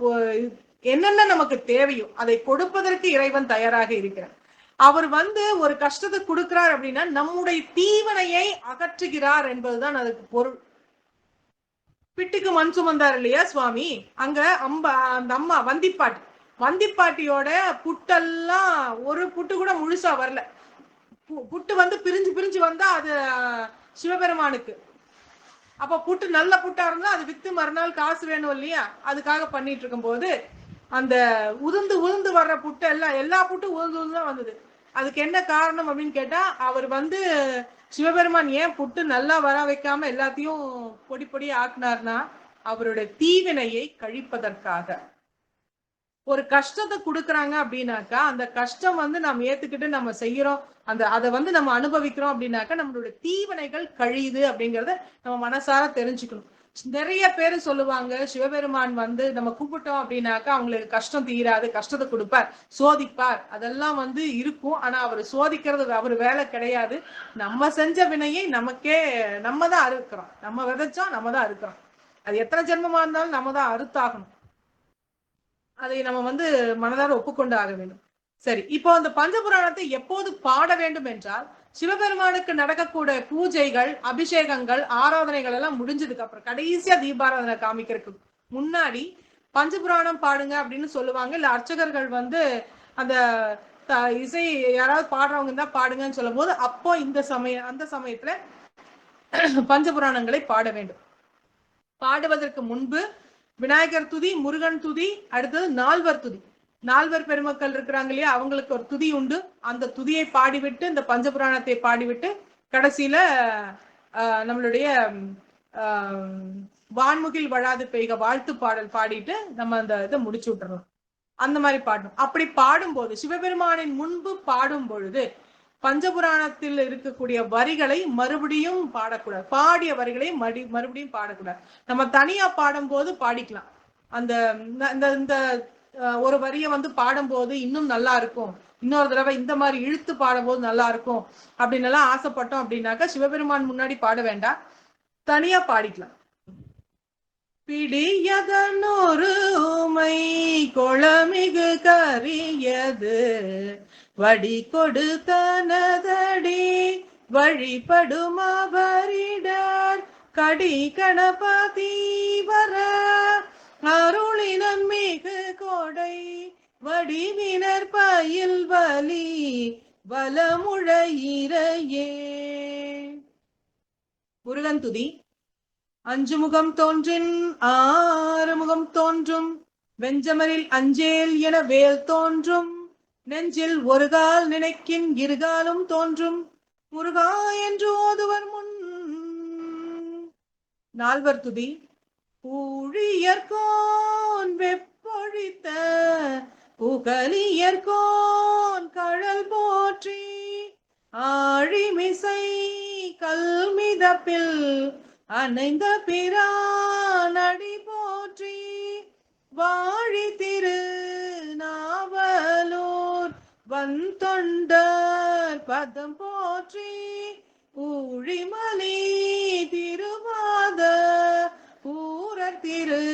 என்னென்ன நமக்கு தேவையோ அதை கொடுப்பதற்கு இறைவன் தயாராக இருக்கிறார். அவர் வந்து ஒரு கஷ்டத்தை கொடுக்கிறார் அப்படின்னா நம்முடைய தீவனையை அகற்றுகிறார் என்பதுதான் அதுக்கு பொருள். பிட்டுக்கு மண் சுமந்தார் இல்லையா சுவாமி, அங்க அந்த அம்மா வந்திப்பாட்டு, வந்திப்பாட்டியோட புட்டெல்லாம் ஒரு புட்டு கூட முழுசா வரல. புட்டு வந்து பிரிஞ்சு பிரிஞ்சு வந்தா அது சிவபெருமானுக்கு. அப்ப புட்டு நல்ல புட்டா இருந்தா அது வித்து மறுநாள் காசு வேணும் இல்லையா, அதுக்காக பண்ணிட்டு இருக்கும் போது அந்த உதிர்ந்து உதிர்ந்து வர்ற புட்டு எல்லாம் எல்லா புட்டும் உதிர்ந்து உதிர்ந்து தான் வந்தது. அதுக்கு என்ன காரணம் அப்படின்னு கேட்டா, அவர் வந்து சிவபெருமான் ஏன் புட்டு நல்லா வர வைக்காம எல்லாத்தையும் பொடி பொடி ஆக்குனார்னா, அவருடைய தீவினையை கழிப்பதற்காக. ஒரு கஷ்டத்தை கொடுக்குறாங்க அப்படின்னாக்கா அந்த கஷ்டம் வந்து நம்ம ஏத்துக்கிட்டு நம்ம செய்யறோம், அதை வந்து நம்ம அனுபவிக்கிறோம் அப்படின்னாக்கா நம்மளுடைய தீவினைகள் கழியுது அப்படிங்கறத நம்ம மனசார தெரிஞ்சுக்கணும். நிறைய பேர் சொல்லுவாங்க சிவபெருமான் வந்து நம்ம கூப்பிட்டோம் அப்படின்னாக்கா அவங்களுக்கு கஷ்டம் தீராது, கஷ்டத்தை கொடுப்பார், சோதிப்பார், அதெல்லாம் வந்து இருக்கும். ஆனா அவர் சோதிக்கிறது அவர் வேலை கிடையாது. நம்ம செஞ்ச வினையை நமக்கே நம்ம தான் அறுக்கிறோம். நம்ம விதைச்சோம், நம்ம தான் அறுக்கிறோம். அது எத்தனை ஜென்மமா இருந்தாலும் நம்ம தான் அறுத்தாகணும். அதை நம்ம வந்து மனதார ஒப்புக்கொண்டு ஆக வேண்டும். சரி, இப்போ அந்த பஞ்சபுராணத்தை எப்போது பாட வேண்டும் என்றால், சிவபெருமானுக்கு நடக்கக்கூடிய பூஜைகள், அபிஷேகங்கள், ஆராதனைகள் எல்லாம் முடிஞ்சதுக்கு அப்புறம் கடைசியா தீபாராதனை காமிக்கிறதுக்கு முன்னாடி பஞ்சபுராணம் பாடுங்க அப்படின்னு சொல்லுவாங்க. இல்ல அர்ச்சகர்கள் வந்து அந்த இசை யாராவது பாடுறவங்க தான் பாடுங்கன்னு சொல்லும் போது அப்போ அந்த சமயத்துல பஞ்சபுராணங்களை பாட வேண்டும். பாடுவதற்கு முன்பு விநாயகர் துதி, முருகன் துதி, அடுத்தது நால்வர் துதி. நால்வர் பெருமக்கள் இருக்கிறாங்க இல்லையா, அவங்களுக்கு ஒரு துதி உண்டு. அந்த துதியை பாடிவிட்டு இந்த பஞ்சபுராணத்தை பாடிவிட்டு கடைசியில நம்மளுடைய வான்முகில் வழாது பெய்க வாழ்த்து பாடல் பாடிட்டு நம்ம அந்த இதை முடிச்சு விட்டுறோம். அந்த மாதிரி பாடணும். அப்படி பாடும்போது சிவபெருமானின் முன்பு பாடும் பொழுது பஞ்சபுராணத்தில் இருக்கக்கூடிய வரிகளை மறுபடியும் பாடக்கூடாது. பாடிய வரிகளை மறுபடியும் பாடக்கூடாது. நம்ம தனியா பாடும் போது பாடிக்கலாம். அந்த இந்த ஒரு வரியை வந்து பாடும்போது இன்னும் நல்லா இருக்கும், இன்னொரு தடவை இந்த மாதிரி இழுத்து பாடும்போது நல்லா இருக்கும் அப்படின்னு எல்லாம் ஆசைப்பட்டோம் அப்படின்னாக்கா சிவபெருமான் முன்னாடி பாட வேண்டாம், தனியா பாடிக்கலாம். பிடியதனொரு உமை கொளமிகு கரியது வடி கொடுத்தனதடி வழிபடும் அவரிடர் கடி கணபதி வர அருளினன் மிகு கொடை வடிவினர் பயில் வலி வலமுழையிறையே. முருகன் துதி. அஞ்சு முகம் தோன்றின் ஆறு முகம் தோன்றும், வெஞ்சமரில் அஞ்சேல் என வேல் தோன்றும், நெஞ்சில் ஒரு கால் நினைக்கின் இருகாலும் தோன்றும், முருகா என்று ஓதுவர் முன். நால்வர் துதி. ஊழியர்கோன் வெப்பொழித்த புகலியர்கோன் கழல் போற்றி, ஆழிமிசை கல்மிதப்பில் அணைந்த பிரானடி போற்றி, வாழி திரு நாவலூர் வந்தொண்டர் பதம் போற்றி, ஊழிமலி திருவாத ஊரர் திரு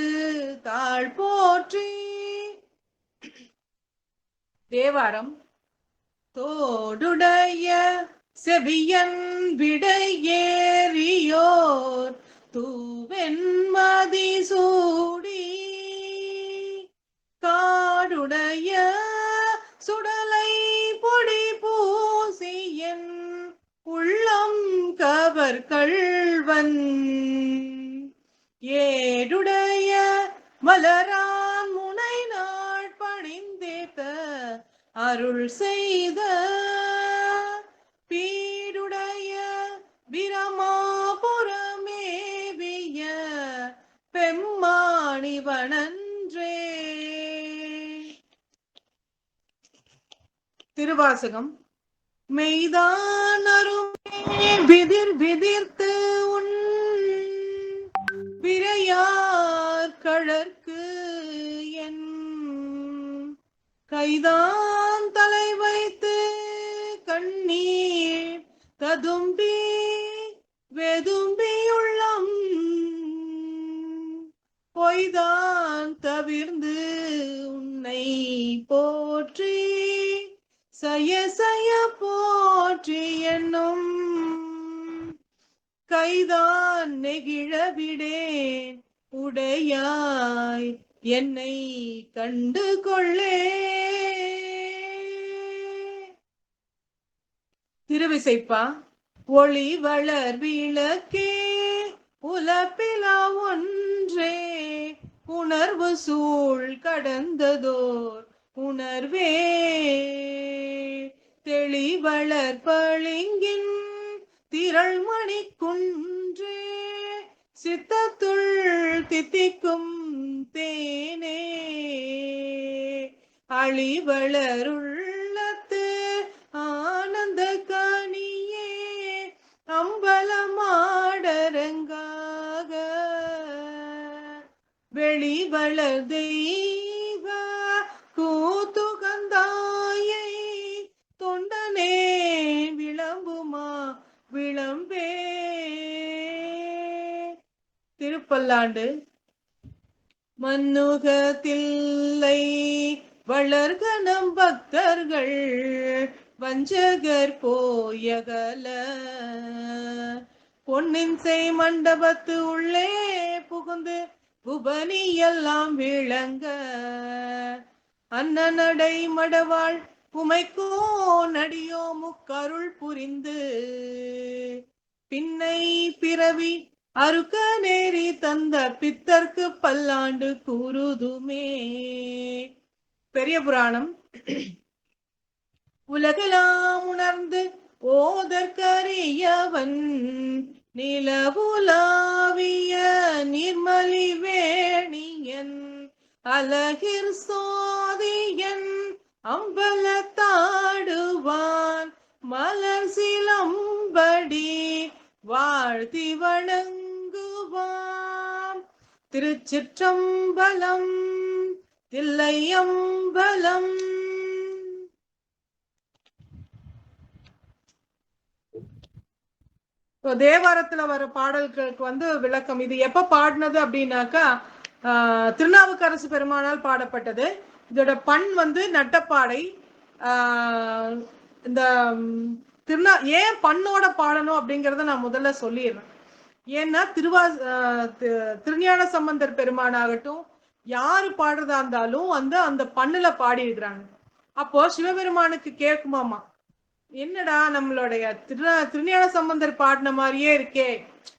தாழ் போற்றி. தேவாரம். தோடுடைய செவியன் விடையேறியோர் தூவெண்மதி சூடி, காடுடைய சுடலை பொடி பூசியன் உள்ளம் கவர் கள்வன், ஏடுடைய மலரான் முனை நாள் பணிந்தேத்த அருள் செய்த, பீடுடைய பிரமாபுரமேவிய பெம்மாணிவனன்றே. திருவாசகம். மெய்தானருமே விதிர் விதிர்த்து உன் விரையார் கழற்கு என் கைதான் தலை வைத்து கண்ணீர் ததும்பி வெதும்பியுள்ளம் பொய்தான் தவிர்ந்து உன்னை போற்றி சய சய போற்றி என்னும் கைதான் நெகிழ விடேன் உடையாய் என்னை கண்டு கொள்ளே. திருவிசைப்பா. ஒளி வளர் விளக்கே உலப்பிலா ஒன்றே உணர்வு சூழ் கடந்ததோர் உணர்வே தெளிவளர் பளிங்கின் திரள்மணி குன்றே சித்தத்துள் தித்திக்கும் தேனே அழிவளருள்ளத்து ஆனந்த கனியே அம்பலமாடரங்காக வெளிவளர் தெய்வ கூத்துகந்தாயை தொண்டனே விளம்புமா விளம்பே. திருப்பல்லாண்டு. மன்னுகத்தில்லை வளர்கணம் பக்தர்கள் வஞ்சகர் போயகல பொன்னின் செய் மண்டபத்து உள்ளே புகுந்து புபனி எல்லாம் விளங்க அன்னநடை மடவாள் உமைக்கோ நடியோ முக்கருள் புரிந்து பின்னை பிறவி அருக்க நேரி தந்த பித்தர்க்கு பல்லாண்டு கூறுதுமே. பெரிய புராணம். உலகெல்லாம் உணர்ந்து ஓதற்கரியவன் நிலவுலாவிய நிர்மலி வேணியன் அழகிர் சோதியன் அம்பலத்தாடுவான் மலர் சிலம்படி வாழ்த்தி வணங்குவாம். திருச்சிற்றம்பலம். தில்லையம்பலம். தேவாரத்துல வர பாடல்களுக்கு விளக்கம். இது எப்ப பாடினது அப்படின்னாக்கா திருநாவுக்கரசு பெருமானால் பாடப்பட்டது. இதோட பண் நட்டப்பாடை. இந்த ஏன் பண்ணோட பாடணும் அப்படிங்கறத நான் முதல்ல சொல்லிடுறேன். ஏன்னா திருஞான சம்பந்தர் பெருமானாகட்டும் யாரு பாடுறதா இருந்தாலும் அந்த பண்ணுல பாடி இருக்கிறாங்க. அப்போ சிவபெருமானுக்கு கேட்குமாமா, என்னடா நம்மளுடைய திருஞான சம்பந்தர் பாடின மாதிரியே இருக்கே,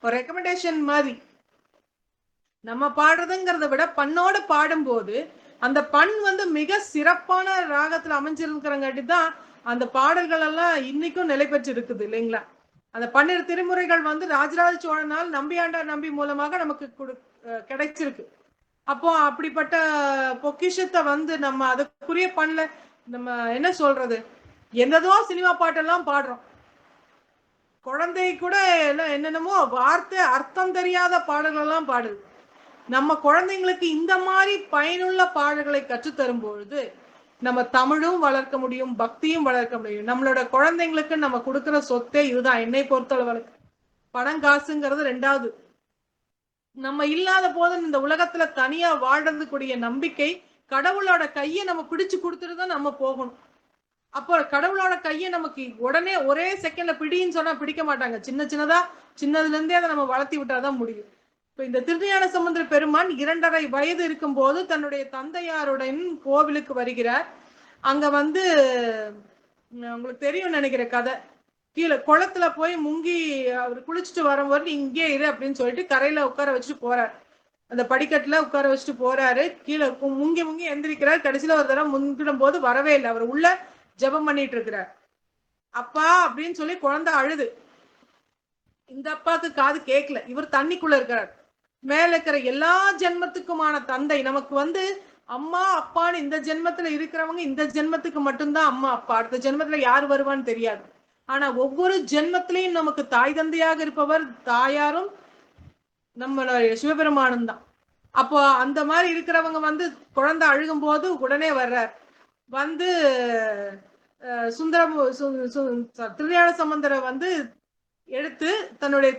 ஒரு ரெக்கமெண்டேஷன் மாதிரி. நம்ம பாடுறதுங்கிறத விட பண்ணோட பாடும்போது அந்த பண் மிக சிறப்பான ராகத்துல அமைஞ்சிருக்கிறங்காட்டி தான் அந்த பாடல்கள் எல்லாம் இன்னைக்கும் நிலை பெற்று இருக்குது இல்லைங்களா. அந்த 12 திருமுறைகள் ராஜராஜ சோழனால் நம்பியாண்டார் நம்பி மூலமாக நமக்கு கிடைச்சிருக்கு. அப்போ அப்படிப்பட்ட பொக்கிஷத்தை நம்ம அதுக்குரிய பண்ணல. நம்ம என்ன சொல்றது, என்னதோ சினிமா பாட்டெல்லாம் பாடுறோம். குழந்தை கூட என்னென்னமோ வார்த்தை அர்த்தம் தெரியாத பாடல்கள் எல்லாம் பாடுது. நம்ம குழந்தைங்களுக்கு இந்த மாதிரி பயனுள்ள பாடல்களை கற்றுத்தரும் பொழுது நம்ம தமிழும் வளர்க்க முடியும், பக்தியும் வளர்க்க முடியும். நம்மளோட குழந்தைங்களுக்கு நம்ம கொடுக்கிற சொத்தே இதுதான். என்னை பொறுத்தளவுக்கு பணம் காசுங்கிறது ரெண்டாவது. நம்ம இல்லாத போது இந்த உலகத்துல தனியா வாழ்றதுக்குரிய நம்பிக்கை கடவுளோட கையை நம்ம பிடிச்சு கொடுத்துட்டுதான் நம்ம போகணும். அப்போ கடவுளோட கையை நமக்கு உடனே ஒரே செகண்ட்ல பிடின்னு சொன்னா பிடிக்க மாட்டாங்க. சின்னதுல இருந்தே அதை நம்ம வளர்த்தி விட்டாதான் முடியும். இப்ப இந்த திருஞான சம்பந்தர் பெருமான் 2.5 வயது இருக்கும் போது தன்னுடைய தந்தையாருடன் கோவிலுக்கு வருகிறார். அங்க உங்களுக்கு தெரியும் நினைக்கிற கதை. கீழே குளத்துல போய் முங்கி அவர் குளிச்சுட்டு வரும்போது இங்கே இரு அப்படின்னு சொல்லிட்டு கரையில உட்கார வச்சுட்டு போறாரு. அந்த படிக்கட்டுல உட்கார வச்சுட்டு போறாரு. கீழே முங்கி எந்திரிக்கிறார். கடைசியில ஒரு தடவை முங்கிடும் போது வரவே இல்லை. அவர் உள்ள ஜபம் பண்ணிட்டு இருக்கிறார். அப்பா அப்படின்னு சொல்லி குழந்தை அழுது. இந்த அப்பாவுக்கு காது கேட்கல. இவர் தண்ணிக்குள்ள இருக்கிறார். மேல இருக்கிற எல்லா ஜென்மத்துக்குமான தந்தை நமக்கு அம்மா அப்பான்னு இந்த ஜென்மத்துல இருக்கிறவங்க இந்த ஜென்மத்துக்கு மட்டும்தான் அம்மா அப்பா. அடுத்த ஜென்மத்துல யார் வருவான்னு தெரியாது. ஆனா ஒவ்வொரு ஜென்மத்திலையும் நமக்கு தாய் தந்தையாக இருப்பவர் தாயாரும் நம்மளுடைய சிவபெருமானும் தான். அப்போ அந்த மாதிரி இருக்கிறவங்க குழந்தை அழுகும் போது உடனே வர்றார். திருஞான சம்பந்தரை எடுத்து தன்னுடைய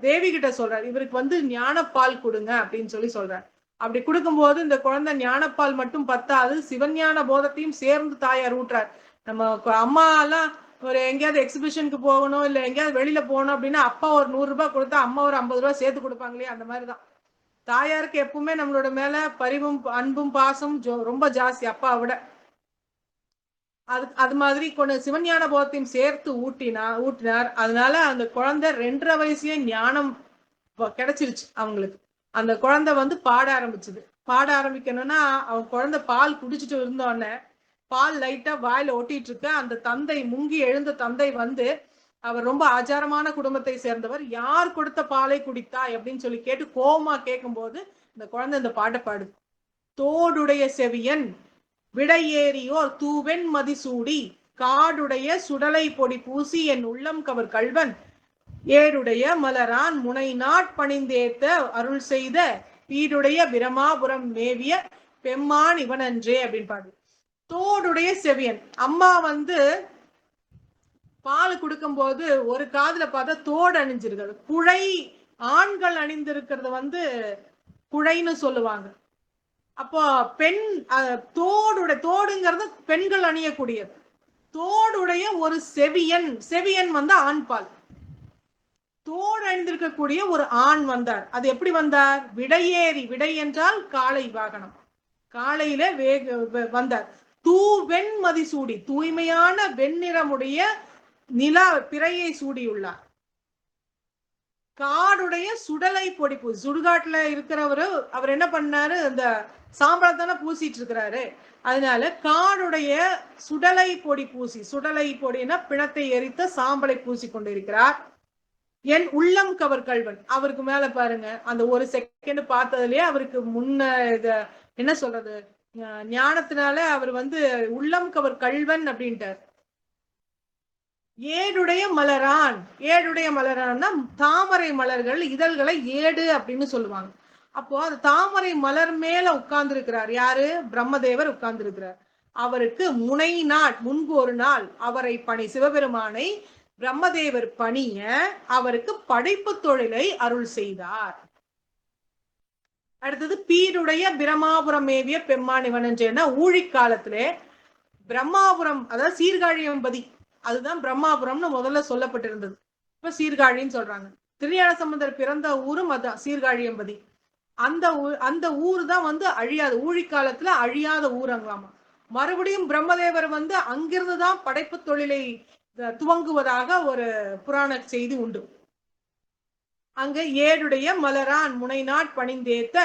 தேவி கிட்ட சொல்றார், இவருக்கு ஞானப்பால் கொடுங்க அப்படின்னு சொல்லி சொல்றார். அப்படி கொடுக்கும்போது இந்த குழந்தை ஞானப்பால் மட்டும் பத்தாது, சிவஞான போதத்தையும் சேர்ந்து தாயார் ஊட்டுறார். நம்ம அம்மா எல்லாம் ஒரு எங்கேயாவது எக்ஸிபிஷனுக்கு போகணும் இல்ல எங்கேயாவது வெளியில போகணும் அப்படின்னா அப்பா ஒரு 100 ரூபாய் கொடுத்தா அம்மா ஒரு 50 ரூபாய் சேர்த்து கொடுப்பாங்களே, அந்த மாதிரிதான் தாயாருக்கு எப்பவுமே நம்மளோட மேல பரிவும் அன்பும் பாசம் ரொம்ப ஜாஸ்தி அப்பாவை விட. அது மாதிரி கொஞ்சம் சிவஞான போதத்தையும் சேர்த்து ஊட்டினார். அதனால அந்த குழந்தை 2.5 வயசுலயே ஞானம் கிடைச்சிருச்சு அவங்களுக்கு. அந்த குழந்தை வந்து பாட ஆரம்பிச்சது. பாட ஆரம்பிக்கணும்னா அவன் குழந்தை பால் குடிச்சிட்டு இருந்தோடனே பால் லைட்டா வாயில ஒட்டிட்டு இருக்க அந்த தந்தை, முங்கி எழுந்த தந்தை வந்து, அவர் ரொம்ப ஆச்சாரமான குடும்பத்தை சேர்ந்தவர், யார் கொடுத்த பாலை குடித்தாய் அப்படின்னு சொல்லி கேட்டு கோமா கேட்கும் போது இந்த குழந்தை இந்த பாட்டை பாடுது. தோடுடைய செவியன் விடையேறியோர் தூவெண் மதிசூடி காடுடைய சுடலை பொடி பூசி என் உள்ளம் கவர் கல்வன் ஏடுடைய மலரான் முனை நாட்பணிந்தேத்த அருள் செய்த பீடுடைய பிரமாபுரம் மேவிய பெம்மான் இவனன்றே அப்படின்னு பாடு. தோடுடைய செவியன், அம்மா வந்து பால் கொடுக்கும் போது ஒரு காதுல பார்த்தா தோடு அணிஞ்சிருக்கிறது. குழை ஆண்கள் அணிந்திருக்கிறது வந்து குழைன்னு சொல்லுவாங்க. அப்போ பெண் தோடுங்கிறது பெண்கள் அணியக்கூடியது. தோடுடைய ஒரு செவியன், செவியன் வந்து ஆண் பால். தோடு அணிந்திருக்கக்கூடிய ஒரு ஆண் வந்தார். அது எப்படி வந்தார்? விடையேறி, விடை என்றால் காளை வாகனம், காளையில வந்தார். தூவெண் மதிசூடி, தூய்மையான வெண்ணிறமுடைய நிலா பிறையை சூடியுள்ளார். காடுடைய சுடலை பொடி பூசி, சுடுகாட்டுல இருக்கிறவரு அவர் என்ன பண்ணாரு? அந்த சாம்பளத்தானே பூசிட்டு இருக்கிறாரு. அதனால காடுடைய சுடலை பொடி பூசி, சுடலை பொடினா பிணத்தை எரித்த சாம்பலை பூசி கொண்டிருக்கிறார். என் உள்ளம் கவர் கல்வன், அவருக்கு மேல பாருங்க, அந்த ஒரு செகண்ட் பார்த்ததுலயே அவருக்கு முன்ன என்ன சொல்றது, ஞானத்தினால அவர் வந்து உள்ளம் கவர் கல்வன் அப்படின்ட்டார். ஏடுடைய மலரான், ஏடுடைய மலரான்னா தாமரை மலர்கள் இதழ்களை ஏடு அப்படின்னு சொல்லுவாங்க. அப்போ அது தாமரை மலர் மேல உட்கார்ந்து இருக்கிறார். யாரு? பிரம்மதேவர் உட்கார்ந்து இருக்கிறார். அவருக்கு முனை நாள், முன்பு ஒரு நாள் அவரை சிவபெருமானை பிரம்மதேவர் பணிய அவருக்கு படைப்பு தொழிலை அருள் செய்தார். அடுத்தது பீடுடைய பிரமாபுரம் மேவிய பெம்மானிவன் என்றேன்னா, ஊழிக்காலத்திலே பிரம்மாபுரம், அதாவது சீர்காழியம்பதி, அதுதான் பிரம்மாபுரம்னு முதல்ல சொல்லப்பட்டிருந்தது. இப்ப சீர்காழின்னு சொல்றாங்க. திருஞான சம்பந்தர் பிறந்த ஊரும் அதான் சீர்காழியம்பதி. அந்த ஊர் தான் வந்து அழியாத, ஊழிக்காலத்துல அழியாத ஊரங்களாமா. மறுபடியும் பிரம்மதேவர் வந்து அங்கிருந்துதான் படைப்பு தொழிலை துவங்குவதாக ஒரு புராண செய்தி உண்டு. அங்க ஏடுடைய மலரான் முனை நாட்பணிந்தேத்த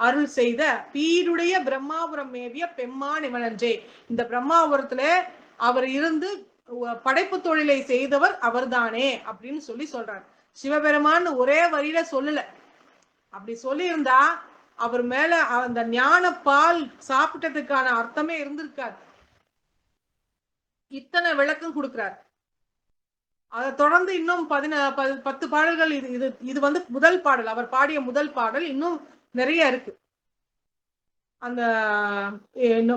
அருள் செய்த பீடுடைய பிரம்மாபுரம் மேவிய பெம்மான் இவனன்றே. இந்த பிரம்மாபுரத்துல அவர் இருந்து படைப்பு தொழிலை செய்தவர் அவர்தானே அப்படின்னு சொல்றார். சிவபெருமான் ஒரே வரியில சொல்லல. அப்படி சொல்லி இருந்தா அவர் மேல அந்த ஞான பால் சாப்பிட்டதுக்கான அர்த்தமே இருந்திருக்காது. இத்தனை விளக்கம் கொடுக்கிறார். அதை தொடர்ந்து இன்னும் 10 பாடல்கள். இது வந்து முதல் பாடல், அவர் பாடிய முதல் பாடல். இன்னும் நிறைய இருக்கு. அந்த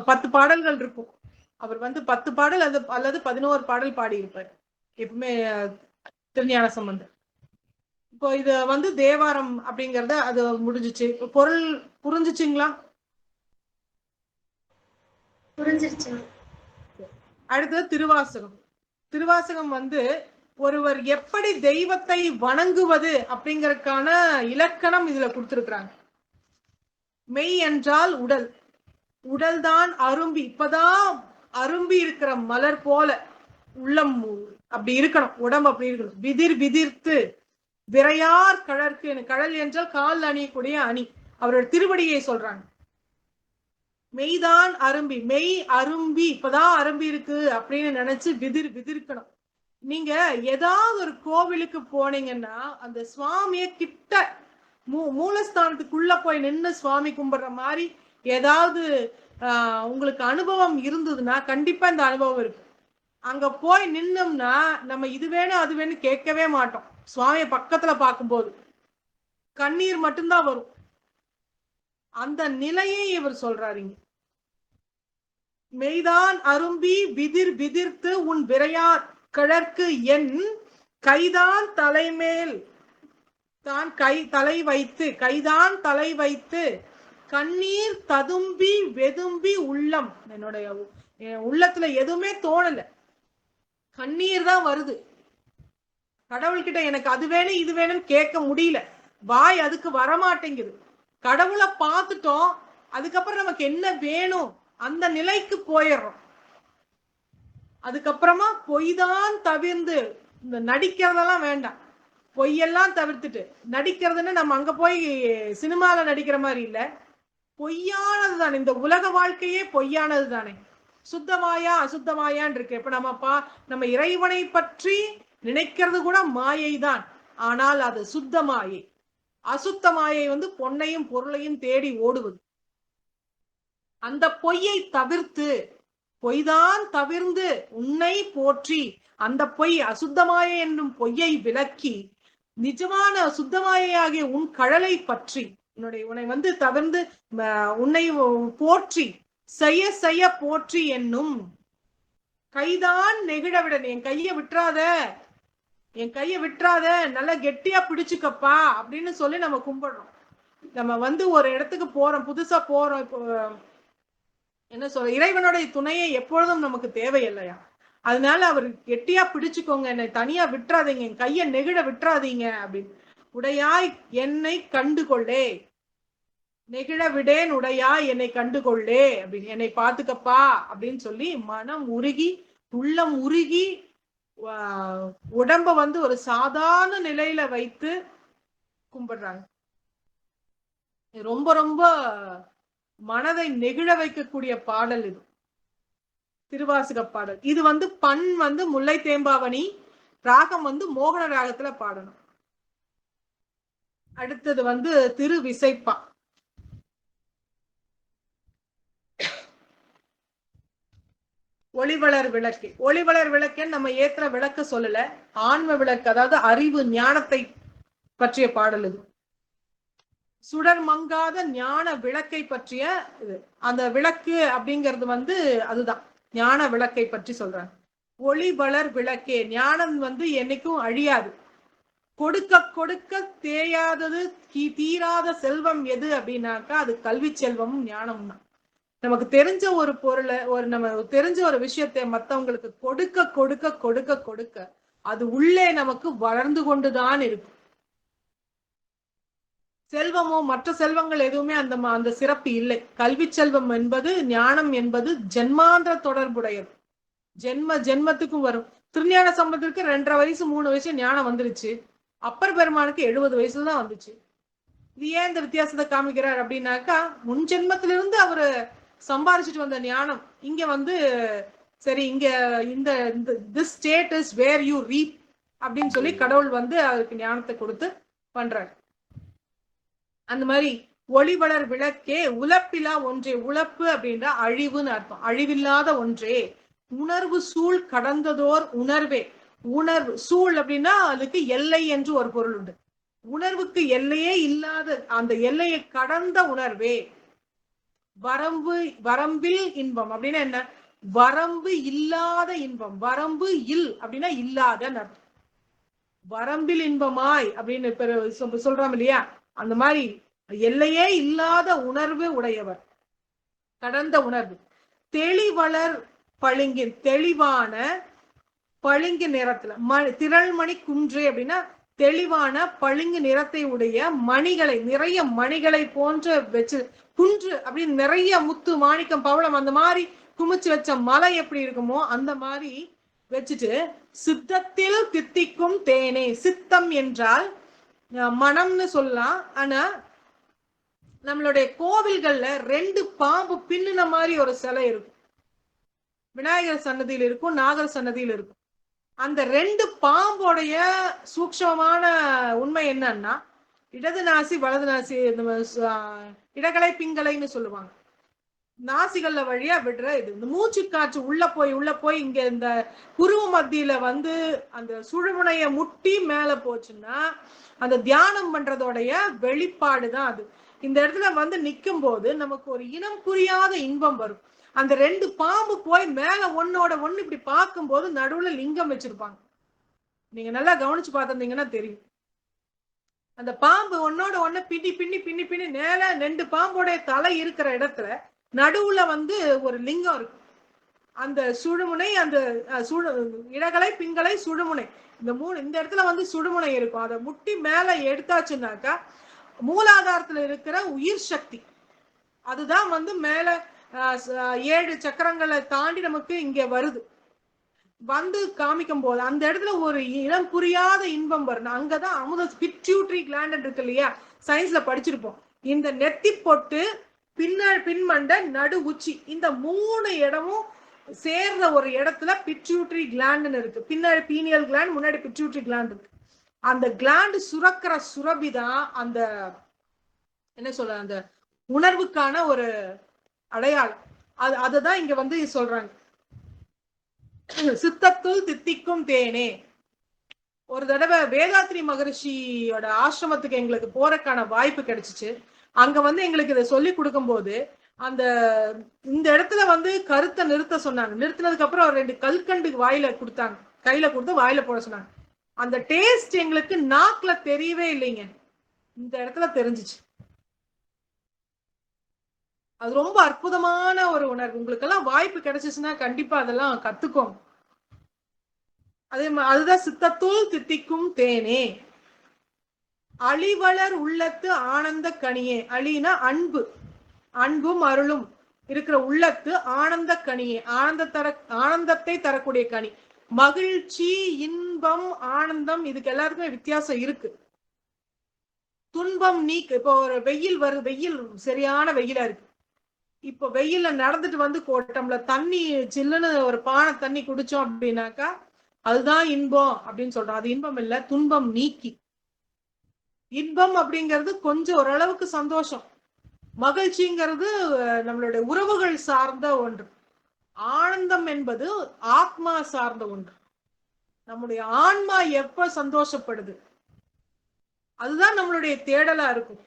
10 பாடல்கள் இருக்கும். அவர் வந்து 10 பாடல் அல்லது 11 பாடல் பாடியிருப்பார் எப்பவுமே திருஞான சம்பந்தர். இப்போ இது வந்து தேவாரம் அப்படிங்கறத அது முடிஞ்சிச்சு. பொருள் புரிஞ்சிச்சுங்களா? புரிஞ்சிருச்சு. அடுத்தது திருவாசகம். திருவாசகம் வந்து ஒருவர் எப்படி தெய்வத்தை வணங்குவது அப்படிங்கறதுக்கான இலக்கணம் இதுல கொடுத்திருக்கிறாங்க. மெய் என்றால் உடல், உடல் தான் அரும்பி, இப்பதான் அரும்பி இருக்கிற மலர் போல உள்ளம் அப்படி இருக்கணும், உடம்பு அப்படி இருக்கணும். விதிர் விதிர்த்து விரையார் கழற்கு, கடல் என்றால் கால் அணியக்கூடிய அணி, அவரோட திருவடியை சொல்றாங்க. மெய்தான் அரும்பி, மெய் அரும்பி இப்பதான் அரும்பி இருக்கு அப்படின்னு நினைச்சு விதிர்க்கணும். நீங்க ஏதாவது ஒரு கோவிலுக்கு போனீங்கன்னா அந்த சுவாமிய கிட்ட மூலஸ்தானத்துக்குள்ள போய் நின்று சுவாமி கும்பிடுற மாதிரி ஏதாவது உங்களுக்கு அனுபவம் இருந்ததுன்னா கண்டிப்பா இந்த அனுபவம் இருக்கு. அங்க போய் நின்னோம்னா நம்ம இது வேணும் அது வேணும் கேட்கவே மாட்டோம். சுவாமிய பக்கத்துல பார்க்கும்போது கண்ணீர் மட்டும்தான் வரும். அந்த நிலையை இவர் சொல்றாருங்க. மெய்தான் அரும்பி விதிர் விதிர்த்து உன் விரையார் கிழக்கு என் கைதான் தலைமேல் தான் தலை வைத்து, கைதான் தலை வைத்து கண்ணீர் ததும்பி வெதும்பி உள்ளம், என்னுடைய உள்ளத்துல எதுவுமே தோணல, கண்ணீர் தான் வருது. கடவுள்கிட்ட எனக்கு அது வேணும் இது வேணும்னு கேட்க முடியல, வாய் அதுக்கு வரமாட்டேங்குது. கடவுளை பார்த்துட்டோம், அதுக்கப்புறம் நமக்கு என்ன வேணும் அந்த நிலைக்கு போயிடுறோம். அதுக்கப்புறமா பொய் தான் தவிர்ந்து, இந்த நடிக்கிறதெல்லாம் வேண்டாம், பொய்யெல்லாம் தவிர்த்துட்டு நடிக்கிறதுன்னு நம்ம அங்க போய் சினிமால நடிக்கிற மாதிரி இல்ல, பொய்யானது தானே இந்த உலக வாழ்க்கையே, பொய்யானது தானே. சுத்தமாயா அசுத்தமாயான் இருக்கு. இப்ப நம்ம இறைவனை பற்றி நினைக்கிறது கூட மாயை தான், ஆனால் அது சுத்த மாயை. அசுத்த மாயை பொன்னையும் பொருளையும் தேடி ஓடுவது. அந்த பொய்யை தவிர்த்து, பொய்தான் தவிர்ந்து உன்னை போற்றி, அந்த பொய் அசுத்தமாயை என்னும் பொய்யை விலக்கி நிஜமான சுத்தமாயாகிய உன் கழலை பற்றி உன்னை தவிர்ந்து உன்னை போற்றி செய்ய செய்ய போற்றி என்னும் கைதான் நெகிழ விட, என் கைய விட்டுறாத, என் கைய விட்டுறாத, நல்லா கெட்டியா பிடிச்சுக்கப்பா அப்படின்னு சொல்லி நம்ம கும்பிடுறோம். நம்ம ஒரு இடத்துக்கு போறோம், புதுசா போறோம், இப்போ என்ன சொல்ற, இறைவனுடைய துணையை எப்பொழுதும் நமக்கு தேவையில்லையா, அதனால அவர் கெட்டியா பிடிச்சுக்கோங்க, என்னை தனியா விட்டுறாதீங்க, என் கைய நெகிழ விட்டுறாதீங்க அப்படின்னு. உடையாய் என்னை கண்டுகொள்ளே, நெகிழ விடேன் உடையாய் என்னை கண்டுகொள்ளே அப்படின்னு, என்னை பாத்துக்கப்பா அப்படின்னு சொல்லி மனம் உருகி உள்ளம் உருகி உடம்ப ஒரு சாதாரண நிலையில வைத்து கும்பிடுறாங்க. ரொம்ப ரொம்ப மனதை நெகிழ வைக்கக்கூடிய பாடல் இது, திருவாசக பாடல். இது பண் முல்லை தேம்பாவணி, ராகம் மோகன ராகத்துல பாடணும். அடுத்தது திரு விசைப்பா. ஒளிவளர் விளக்கு. ஒளிவளர் விளக்குன்னு நம்ம ஏத்துற விளக்கு சொல்லல, ஆன்ம விளக்கு, அதாவது அறிவு ஞானத்தை பற்றிய பாடல் இது. சுடர் மங்காத ஞான விளக்கை பற்றிய இது. அந்த விளக்கு அப்படிங்கிறது அதுதான் ஞான விளக்கை பற்றி சொல்றாங்க. ஒளிவளர் விளக்கே, ஞானம் என்னைக்கும் அழியாது, கொடுக்க கொடுக்க தேயாதது, தீராத செல்வம் எது அப்படின்னாக்கா அது கல்வி செல்வமும் ஞானமும் தான். நமக்கு தெரிஞ்ச ஒரு பொருளை, நம்ம தெரிஞ்ச ஒரு விஷயத்தை மற்றவங்களுக்கு கொடுக்க கொடுக்க கொடுக்க கொடுக்க அது உள்ளே நமக்கு வளர்ந்து கொண்டுதான் இருக்கும். செல்வமோ மற்ற செல்வங்கள் எதுவுமே அந்த சிறப்பு இல்லை. கல்வி செல்வம் என்பது, ஞானம் என்பது ஜென்மாந்திர தொடர்புடையது, ஜென்மத்துக்கும் வரும். திருஞான சம்பந்தருக்கு 2.5 வயசு 3 வயசு ஞானம் வந்துருச்சு, அப்பர் பெருமானுக்கு 70 வயசுலதான் வந்துச்சு. இது ஏன் இந்த வித்தியாசத்தை காமிக்கிறார் அப்படின்னாக்கா, முன் ஜென்மத்திலிருந்து அவரு சம்பாதிச்சுட்டு வந்த ஞானம் இங்க சரி, இங்க இந்த this state is where you reap அப்படின்னு சொல்லி கடவுள் அவருக்கு ஞானத்தை கொடுத்து பண்றாரு. அந்த மாதிரி ஒளிவளர் விளக்கே, உலப்பிலா ஒன்றே, உலப்பு அப்படின்ற அழிவுன்னு அர்த்தம், அழிவில்லாத ஒன்றே, உணர்வு சூழ் கடந்ததோர் உணர்வே. உணர்வு சூழ் அப்படின்னா அதுக்கு எல்லை என்று ஒரு பொருள் உண்டு. உணர்வுக்கு எல்லையே இல்லாத அந்த எல்லையை கடந்த உணர்வே. வரம்பில் இன்பம் அப்படின்னா என்ன, வரம்பு இல்லாத இன்பம். வரம்பு அப்படின்னா இல்லாத அர்த்தம். வரம்பில் இன்பமாய் அப்படின்னு சொல்றோம் இல்லையா, அந்த மாதிரி எல்லையே இல்லாத உணர்வு உடையவர், கடந்த உணர்வு. தெளிவளர் பளிங்கின், தெளிவான பளிங்கு நிறத்துல, திரள்மணி குன்றே அப்படின்னா தெளிவான பளிங்கு நிறத்தை உடைய மணிகளை, நிறைய மணிகளை போன்ற வச்சு, குன்று அப்படின்னு நிறைய முத்து மாணிக்கம் பவளம் அந்த மாதிரி குமிச்சு வச்ச மலை எப்படி இருக்குமோ அந்த மாதிரி வச்சுட்டு, சித்தத்தில் தித்திக்கும் தேனே. சித்தம் என்றால் மனம்னு சொல்லலாம். ஆனா நம்மளுடைய கோவில்கள்ல 2 பாம்பு பின்னுன மாதிரி ஒரு சிலை இருக்கும், விநாயகர் சன்னதியில் இருக்கும், நாகர் சன்னதியில் இருக்கும். அந்த 2 பாம்போடைய சூக்ஷமான உண்மை என்னன்னா, இடது நாசி வலது நாசி, இடகலை பிங்கலைன்னு சொல்லுவாங்க, நாசிகள்ல வழியா விடுற இது. இந்த மூச்சு காற்று உள்ள போய் இங்க இந்த புருவ மத்தியில அந்த சுழுமுனைய முட்டி மேல போச்சுன்னா அந்த தியானம் பண்றதோடைய வெளிப்பாடுதான் அது. இந்த இடத்துல நிக்கும் போது நமக்கு ஒரு இனம் புரியாத இன்பம் வரும். அந்த 2 பாம்பு போய் மேல ஒன்னோட ஒண்ணு இப்படி பார்க்கும் போது நடுவுல லிங்கம் வச்சிருப்பாங்க. நீங்க நல்லா கவனிச்சு பார்த்திருந்தீங்கன்னா தெரியும். அந்த பாம்பு ஒன்னோட ஒண்ணு பின்னி பின்னி பின்னி பின்னி நேர 2 பாம்போடைய தலை இருக்கிற இடத்துல நடுவுல ஒரு லிங்கம் இருக்கு. அந்த சுழுமுனை, அந்த இடகலை பிங்கலை சுழுமுனை, இந்த இடத்துல சுழுமுனை இருக்கும். அதை முட்டி மேல எடுத்தாச்சுன்னாக்கா மூலாதாரத்துல இருக்கிற உயிர் சக்தி. அதுதான் வந்து மேல 7 சக்கரங்களை தாண்டி நமக்கு இங்க வருது. வந்து காமிக்கும் போது அந்த இடத்துல ஒரு இனம் புரியாத இன்பம் வரும். அங்கதான் அமுத பிட்யூட்டரி கிளாண்ட் இருக்கு இல்லையா, சயின்ஸ்ல படிச்சிருப்போம். இந்த நெத்தி பொட்டு, பின்மண்ட, நடு உச்சி, இந்த 3 இடமும் சேர்ந்த ஒரு இடத்துல பிட்யூட்டரி கிளாண்ட் இருக்கு. பின்னாடி பீனியல் கிளாண்ட், முன்னாடி பிட்யூட்டரி கிளாண்ட் இருக்கு. அந்த கிளாண்ட் சுரக்கிற சுரபிதான் அந்த என்ன சொல்ற அந்த உணர்வுக்கான ஒரு அடையாளம். அதுதான் இங்க வந்து சொல்றாங்க, சித்தத்துள் தித்திக்கும் தேனே. ஒரு தடவை வேதாத்ரி மகரிஷியோட ஆசிரமத்துக்கு எங்களுக்கு போறதுக்கான வாய்ப்பு கிடைச்சிச்சு. அங்க வந்து எங்களுக்கு இதை சொல்லி கொடுக்கும் போது அந்த இந்த இடத்துல வந்து கருத்தை நிறுத்த சொன்னாங்க. நிறுத்தினதுக்கு அப்புறம் 2 கல்கண்டு வாயில கொடுத்தாங்க, கையில கொடுத்து வாயில போட சொன்னாங்க. அந்த டேஸ்ட் எங்களுக்கு நாக்குல தெரியவே இல்லைங்க, இந்த இடத்துல தெரிஞ்சிச்சு. அது ரொம்ப அற்புதமான ஒரு உணர்வு. உங்களுக்கு எல்லாம் வாய்ப்பு கிடைச்சிச்சுன்னா கண்டிப்பா அதெல்லாம் கத்துக்கோங்க. அதுதான் சித்தத்துள் தித்திக்கும் தேனே. அழிவளர் உள்ளத்து ஆனந்த கனியே. அழினா அன்பு, அன்பும் அருளும் இருக்கிற உள்ளத்து ஆனந்த கனியே. ஆனந்தத்தை தரக்கூடிய கனி. மகிழ்ச்சி, இன்பம், ஆனந்தம், இதுக்கு எல்லாருக்குமே வித்தியாசம் இருக்கு. துன்பம் நீக்கு. இப்போ ஒரு வெயில் வருது, வெயில் சரியான வெயிலா இருக்கு. இப்போ வெயில்ல நடந்துட்டு வந்து கோட்டம்ல தண்ணி சில்லுன்னு ஒரு பானை தண்ணி குடிச்சோம் அப்படின்னாக்கா அதுதான் இன்பம் அப்படின்னு சொல்றோம். அது இன்பம் இல்ல, துன்பம் நீக்கி. இன்பம் அப்படிங்கிறது கொஞ்சம் ஓரளவுக்கு சந்தோஷம். மகிழ்ச்சிங்கிறது நம்மளுடைய உறவுகள் சார்ந்த ஒன்று. ஆனந்தம் என்பது ஆத்மா சார்ந்த ஒன்று. நம்முடைய ஆன்மா எப்ப சந்தோஷப்படுது அதுதான் நம்மளுடைய தேடலா இருக்கும்.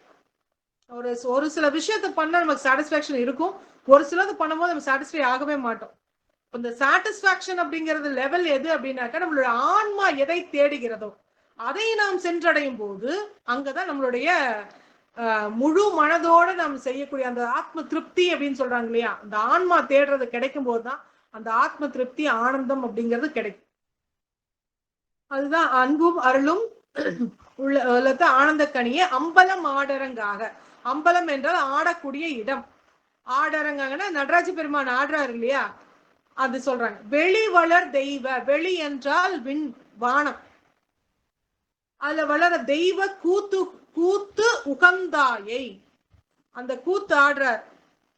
ஒரு சில விஷயத்த பண்ண நமக்கு சாட்டிஸ்பாக்சன் இருக்கும், ஒரு சிலது பண்ணும்போது நம்ம சாட்டிஸ்ஃபை ஆகவே மாட்டோம். இந்த சாட்டிஸ்பாக்சன் அப்படிங்கிறது லெவல் எது அப்படின்னாக்கா, நம்மளுடைய ஆன்மா எதை தேடுகிறதோ அதை நாம் சென்றடையும் போது அங்கதான் நம்மளுடைய முழு மனதோட நாம் செய்யக்கூடிய அந்த ஆத்ம திருப்தி அப்படின்னு சொல்றாங்க இல்லையா, அந்த ஆன்மா தேடுறது கிடைக்கும் போதுதான் அந்த ஆத்ம திருப்தி, ஆனந்தம் அப்படிங்கிறது கிடைக்கும். அதுதான் அன்பும் அருளும் உள்ளத ஆனந்த கனியே. அம்பலம் ஆடரங்காக. அம்பலம் என்றால் ஆடக்கூடிய இடம். ஆடரங்கன்னா நடராஜ பெருமான் ஆடுறாரு இல்லையா, அது சொல்றாங்க. வெளி வளர் தெய்வ. வெளி என்றால் விண், வானம். அதுல வளர தெய்வ கூத்து. கூத்து உகந்தாயை. அந்த கூத்து ஆடுறார்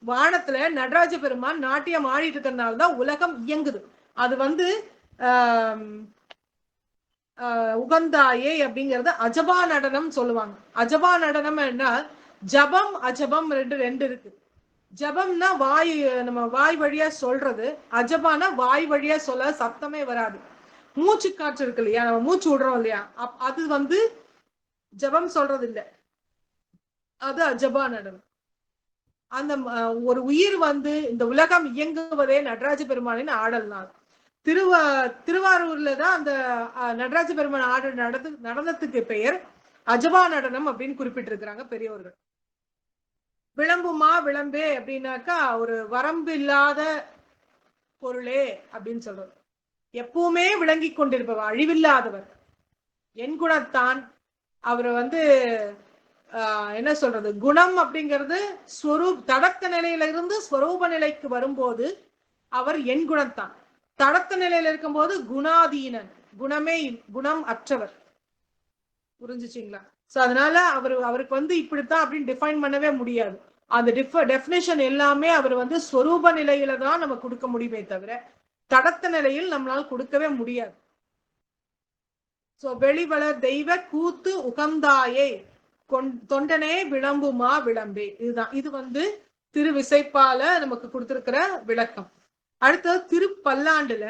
வானத்துல. நடராஜ பெருமான் நாட்டியம் ஆடிட்டு இருக்கிறதுனாலதான் உலகம் இயங்குது. அது வந்து உகந்தாயே அப்படிங்கறது அஜபா நடனம் சொல்லுவாங்க. அஜபா நடனம் என்ன, ஜபம் அஜபம் ரெண்டு இருக்கு. ஜபம்னா வாய், நம்ம வாய் வழியா சொல்றது. அஜபானா வாய் வழியா சொல்ல சத்தமே வராது. மூச்சு காற்று இருக்கு இல்லையா, நம்ம மூச்சு விடுறோம் இல்லையா, அது வந்து ஜபம் சொல்றது இல்லை, அது அஜபா நடனம். அந்த ஒரு உயிர் வந்து இந்த உலகம் இயங்குவதே நடராஜ பெருமானின் ஆடல் நாள். திருவாரூர்ல தான் அந்த நடராஜ பெருமான் ஆடல் நடனத்துக்கு பெயர் அஜபா நடனம் அப்படின்னு குறிப்பிட்டிருக்கிறாங்க பெரியவர்கள். விளம்புமா விளம்பே அப்படின்னாக்கா ஒரு வரம்பு இல்லாத பொருளே அப்படின்னு சொல்றது. எப்பவுமே விளங்கி கொண்டிருப்பவர், அழிவில்லாதவர், என் குணத்தான். அவர் வந்து என்ன சொல்றது, குணம் அப்படிங்கிறது தடக்க நிலையில இருந்து ஸ்வரூப நிலைக்கு வரும்போது அவர் என் குணத்தான். தடக்க நிலையில இருக்கும்போது குணாதீனன், குணமே குணம் அற்றவர். புரிஞ்சுச்சிங்களா? சோ அதனால அவருக்கு வந்து இப்படித்தான் அப்படின்னு டிஃபைன் பண்ணவே முடியாது. அந்த டெஃபினேஷன் எல்லாமே அவர் வந்து ஸ்வரூப நிலையில தான் நம்ம கொடுக்க முடியுமே தவிர தடத்த நிலையில் நம்மளால கொடுக்கவே முடியாது. சோ வெளிவளர் தெய்வ கூத்து உகந்தாயே தொண்டனே விளம்புமா விளம்பே. இதுதான், இது வந்து திருவிசைப்பால நமக்கு கொடுத்திருக்கிற விளக்கம். அடுத்தது திருப்பல்லாண்டுல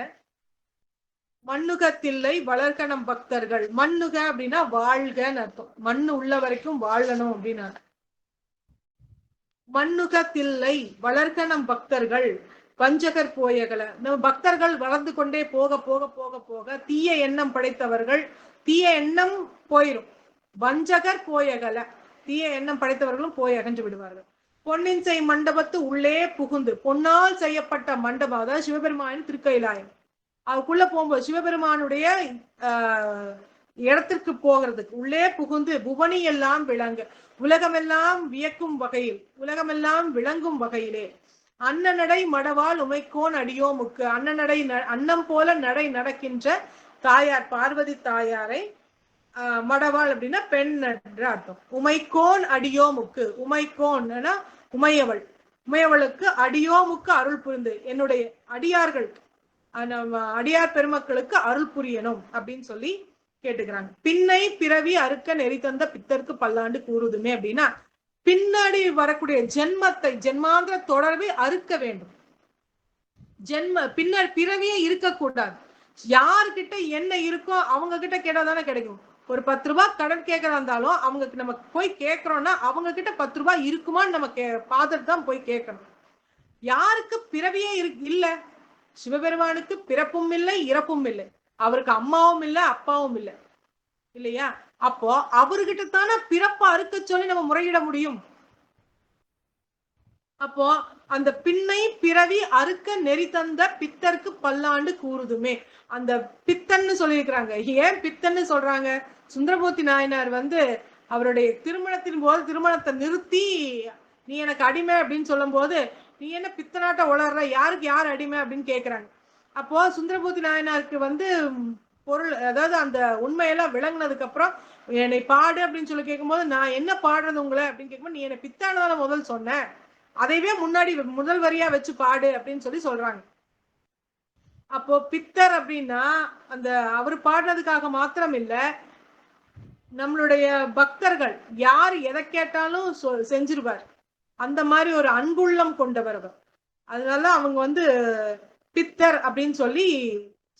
மண்ணுகத்தில்லை வளர்க்கணம் பக்தர்கள். மண்ணுக அப்படின்னா வாழ்கன்னு அர்த்தம். மண்ணு உள்ள வரைக்கும் வாழணும் அப்படின்னு. மண்ணுகத்தில்லை வளர்க்கணம் பக்தர்கள் வஞ்சகர் போயகல. நம்ம பக்தர்கள் வளர்ந்து கொண்டே போக போக போக போக தீய எண்ணம் படைத்தவர்கள், தீய எண்ணம் போயிரும். வஞ்சகர் போயகல, தீய எண்ணம் படைத்தவர்களும் போய் அகன்று விடுவார்கள். பொன்னின் செய் மண்டபத்து உள்ளே புகுந்து, பொன்னால் செய்யப்பட்ட மண்டபம், அதாவது சிவபெருமானின் திருக்கைலாயம். அதுக்குள்ள போகும்போது சிவபெருமானுடைய இடத்திற்கு போகிறதுக்கு உள்ளே புகுந்து புவனி எல்லாம் விளங்க, உலகமெல்லாம் வியக்கும் வகையில், உலகமெல்லாம் விளங்கும் வகையிலே அன்னநடை மடவாள் உமைக்கோன் அடியோமுக்கு, அன்னநடை அன்னம் போல நடை நடக்கின்ற தாயார் பார்வதி தாயாரை மடவாள் அப்படின்னா பெண் என்று அர்த்தம். உமைக்கோன் அடியோமுக்கு, உமைக்கோன் உமையவள், உமையவளுக்கு அடியோமுக்கு அருள் புரிந்து என்னுடைய அடியார்களுக்கு அடியார் பெருமக்களுக்கு அருள் புரியணும் அப்படின்னு சொல்லி கேட்டுக்கிறாங்க. பின்னை பிறவி அறுக்க நெறி தந்த பித்தருக்கு பல்லாண்டு கூறுதுமே அப்படின்னா பின்னாடி வரக்கூடிய ஜென்மத்தை, ஜென்மாந்திர தொடர்பை அறுக்க வேண்டும். பின்னர் பிறவியே இருக்கக்கூடாது. யாருக்கிட்ட என்ன இருக்கோ அவங்க கிட்ட கேட்டாதானே கிடைக்கும். ஒரு 10 ரூபாய் கடன் கேட்கறா இருந்தாலும் அவங்க நம்ம போய் கேட்கறோம்னா அவங்க கிட்ட 10 ரூபாய் இருக்குமான்னு நம்ம பார்த்துட்டு தான் போய் கேட்கணும். யாருக்கு பிறவியே இல்ல, சிவபெருமானுக்கு பிறப்பும் இல்லை இறப்பும் இல்லை, அவருக்கு அம்மாவும் இல்லை அப்பாவும் இல்லை இல்லையா? அப்போ அவர்கிட்ட தானே பிறப்பா அறுக்க சொல்லி நம்ம முறையிட முடியும். அப்போ அந்த பின்னை பிறவி அறுக்க நெறி தந்த பித்தருக்கு பல்லாண்டு கூறுதுமே, அந்த பித்தன்னு சொல்லியிருக்கிறாங்க. ஏன் பித்தன்னு சொல்றாங்க? சுந்தரமூர்த்தி நாயனார் அவருடைய திருமணத்தின் போது திருமணத்தை நிறுத்தி நீ எனக்கு அடிமை அப்படின்னு சொல்லும் போது நீ என்ன பித்தனாட்ட உளர்ற, யாருக்கு யார் அடிமை அப்படின்னு கேட்கிறாங்க. அப்போ சுந்தரமூர்த்தி நாயனாருக்கு பொருள், அதாவது அந்த உண்மையெல்லாம் விளங்கினதுக்கு அப்புறம் என்னை பாடு அப்படின்னு சொல்லி கேட்கும்போது நான் என்ன பாடுறது உங்களை அப்படின்னு கேட்கும்போது நீ என்னை பித்தானதால முதல் சொன்ன, அதைவே முன்னாடி முதல் வரியா வச்சு பாடு அப்படின்னு சொல்லி சொல்றாங்க. அப்போ பித்தர் அப்படின்னா அந்த அவர் பாடுறதுக்காக மாத்திரம் இல்ல, நம்மளுடைய பக்தர்கள் யார் எதை கேட்டாலும் செஞ்சிருவார். அந்த மாதிரி ஒரு அன்புள்ளம் கொண்டவர் அவர். அதனால அவங்க பித்தர் அப்படின்னு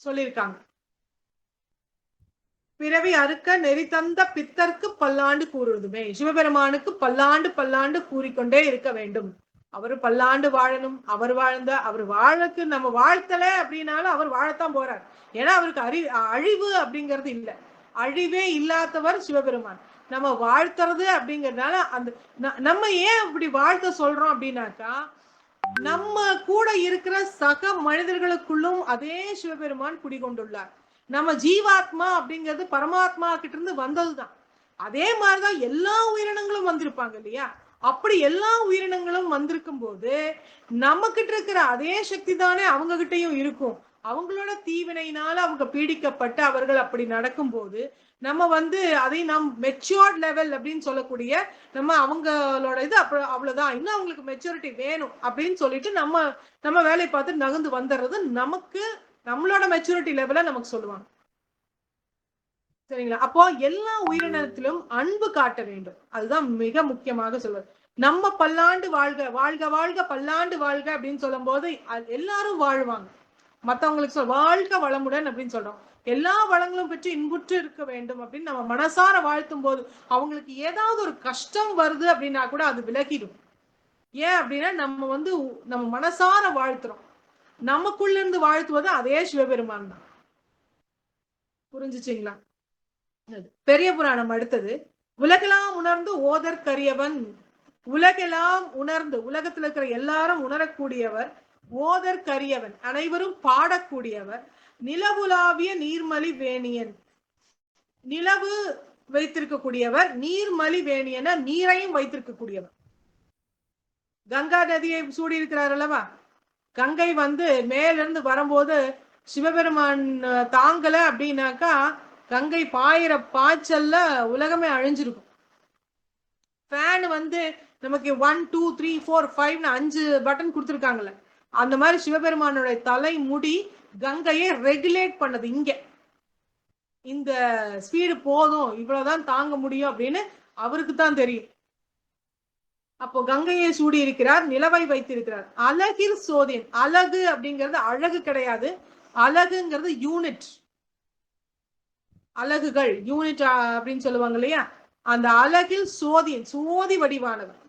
சொல்லியிருக்காங்க. பிறவி அறுக்க நெறி தந்த பித்தருக்கு பல்லாண்டு கூறுவதுமே, சிவபெருமானுக்கு பல்லாண்டு பல்லாண்டு கூறிக்கொண்டே இருக்க வேண்டும். அவர் பல்லாண்டு வாழணும். அவர் வாழக்கு நம்ம வாழ்த்தல அப்படின்னாலும் அவர் வாழத்தான் போறார். ஏன்னா அவருக்கு அழிவு அப்படிங்கிறது இல்லை, அழிவே இல்லாதவர் சிவபெருமான். நம்ம வாழ்த்துறது அப்படிங்கறதுனால நம்ம ஏன் அப்படி வாழ்த்த சொல்றோம் அப்படின்னாக்கா, நம்ம கூட இருக்கிற சக மனிதர்களுக்குள்ளும் அதே சிவபெருமான் குடிகொண்டுள்ளார். நம்ம ஜீவாத்மா அப்படிங்கிறது பரமாத்மா கிட்ட இருந்து வந்ததுதான். அதே மாதிரிதான் எல்லா உயிரினங்களும் வந்திருப்பாங்க இல்லையா? அப்படி எல்லா உயிரினங்களும் வந்திருக்கும் போது நம்ம கிட்ட இருக்கிற அதே சக்தி தானே அவங்க கிட்டையும் இருக்கும். அவங்களோட தீவினையினால அவங்க பீடிக்கப்பட்டு அவர்கள் அப்படி நடக்கும் போது நம்ம அதை நாம் மெச்சூர்ட் லெவல் அப்படின்னு சொல்லக்கூடிய நம்ம அவங்களோட இது அவ்வளவுதான், இன்னும் அவங்களுக்கு மெச்சூரிட்டி வேணும் அப்படின்னு சொல்லிட்டு நம்ம வேலையை பார்த்து நகர்ந்து வந்துடுறது நமக்கு நம்மளோட மெச்சூரிட்டி லெவல நமக்கு சொல்லுவாங்க. சரிங்களா? அப்போ எல்லா உயிரினத்திலும் அன்பு காட்ட வேண்டும். அதுதான் மிக முக்கியமாக சொல்வது. நம்ம பல்லாண்டு வாழ்க, வாழ்க வாழ்க பல்லாண்டு வாழ்க அப்படின்னு சொல்லும் போது எல்லாரும் வாழ்வாங்க. மத்தவங்களுக்கு வாழ்க வளமுடன் அப்படின்னு சொல்றோம். எல்லா வளங்களும் பெற்று இன்புற்று இருக்க வேண்டும் அப்படின்னு நம்ம மனசார வாழ்த்தும் போது அவங்களுக்கு ஏதாவது ஒரு கஷ்டம் வருது அப்படின்னா கூட அது விலகிடும். ஏன் அப்படின்னா நம்ம மனசார வாழ்த்துறோம். நமக்குள்ள இருந்து வாழ்த்துவது அதே சிவபெருமான் தான். புரிஞ்சுச்சிங்களா? பெரிய புராணம் அடுத்தது. உலகெல்லாம் உணர்ந்து ஓதற்கரியவன், உலகெல்லாம் உணர்ந்து உலகத்துல இருக்கிற எல்லாரும் உணரக்கூடியவர், ஓதற்கரியவன் அனைவரும் பாடக்கூடியவர், நிலவுலாவிய நீர்மலி வேணியன், நிலவு வைத்திருக்கக்கூடியவர், நீர்மலி வேணியன நீரையும் வைத்திருக்கக்கூடியவர். கங்கா நதியை சூடி இருக்கிறார் அல்லவா? கங்கை மேல இருந்து வரும்போது சிவபெருமான் தாங்கல அப்படின்னாக்கா கங்கை பாயிர பாய்ச்சல்ல உலகமே அழிஞ்சிருக்கும். ஃபேன் நமக்கு 1 2 3 4 5 5 பட்டன் கொடுத்துருக்காங்கல்ல, அந்த மாதிரி சிவபெருமானுடைய தலை முடி கங்கையை ரெகுலேட் பண்ணது. இங்க இந்த ஸ்பீடு போதும், இவ்வளவுதான் தாங்க முடியும் அப்படின்னு அவருக்கு தான் தெரியும். அப்போ கங்கையை சூடி இருக்கிறார், நிலவை வைத்திருக்கிறார். அழகில் சோதியன், அழகு அப்படிங்கிறது அழகு கிடையாது, அழகுங்கிறது யூனிட். அழகுகள் யூனிட் அப்படின்னு சொல்லுவாங்க இல்லையா? அந்த அழகில் சோதியன், சோதி வடிவானவர்.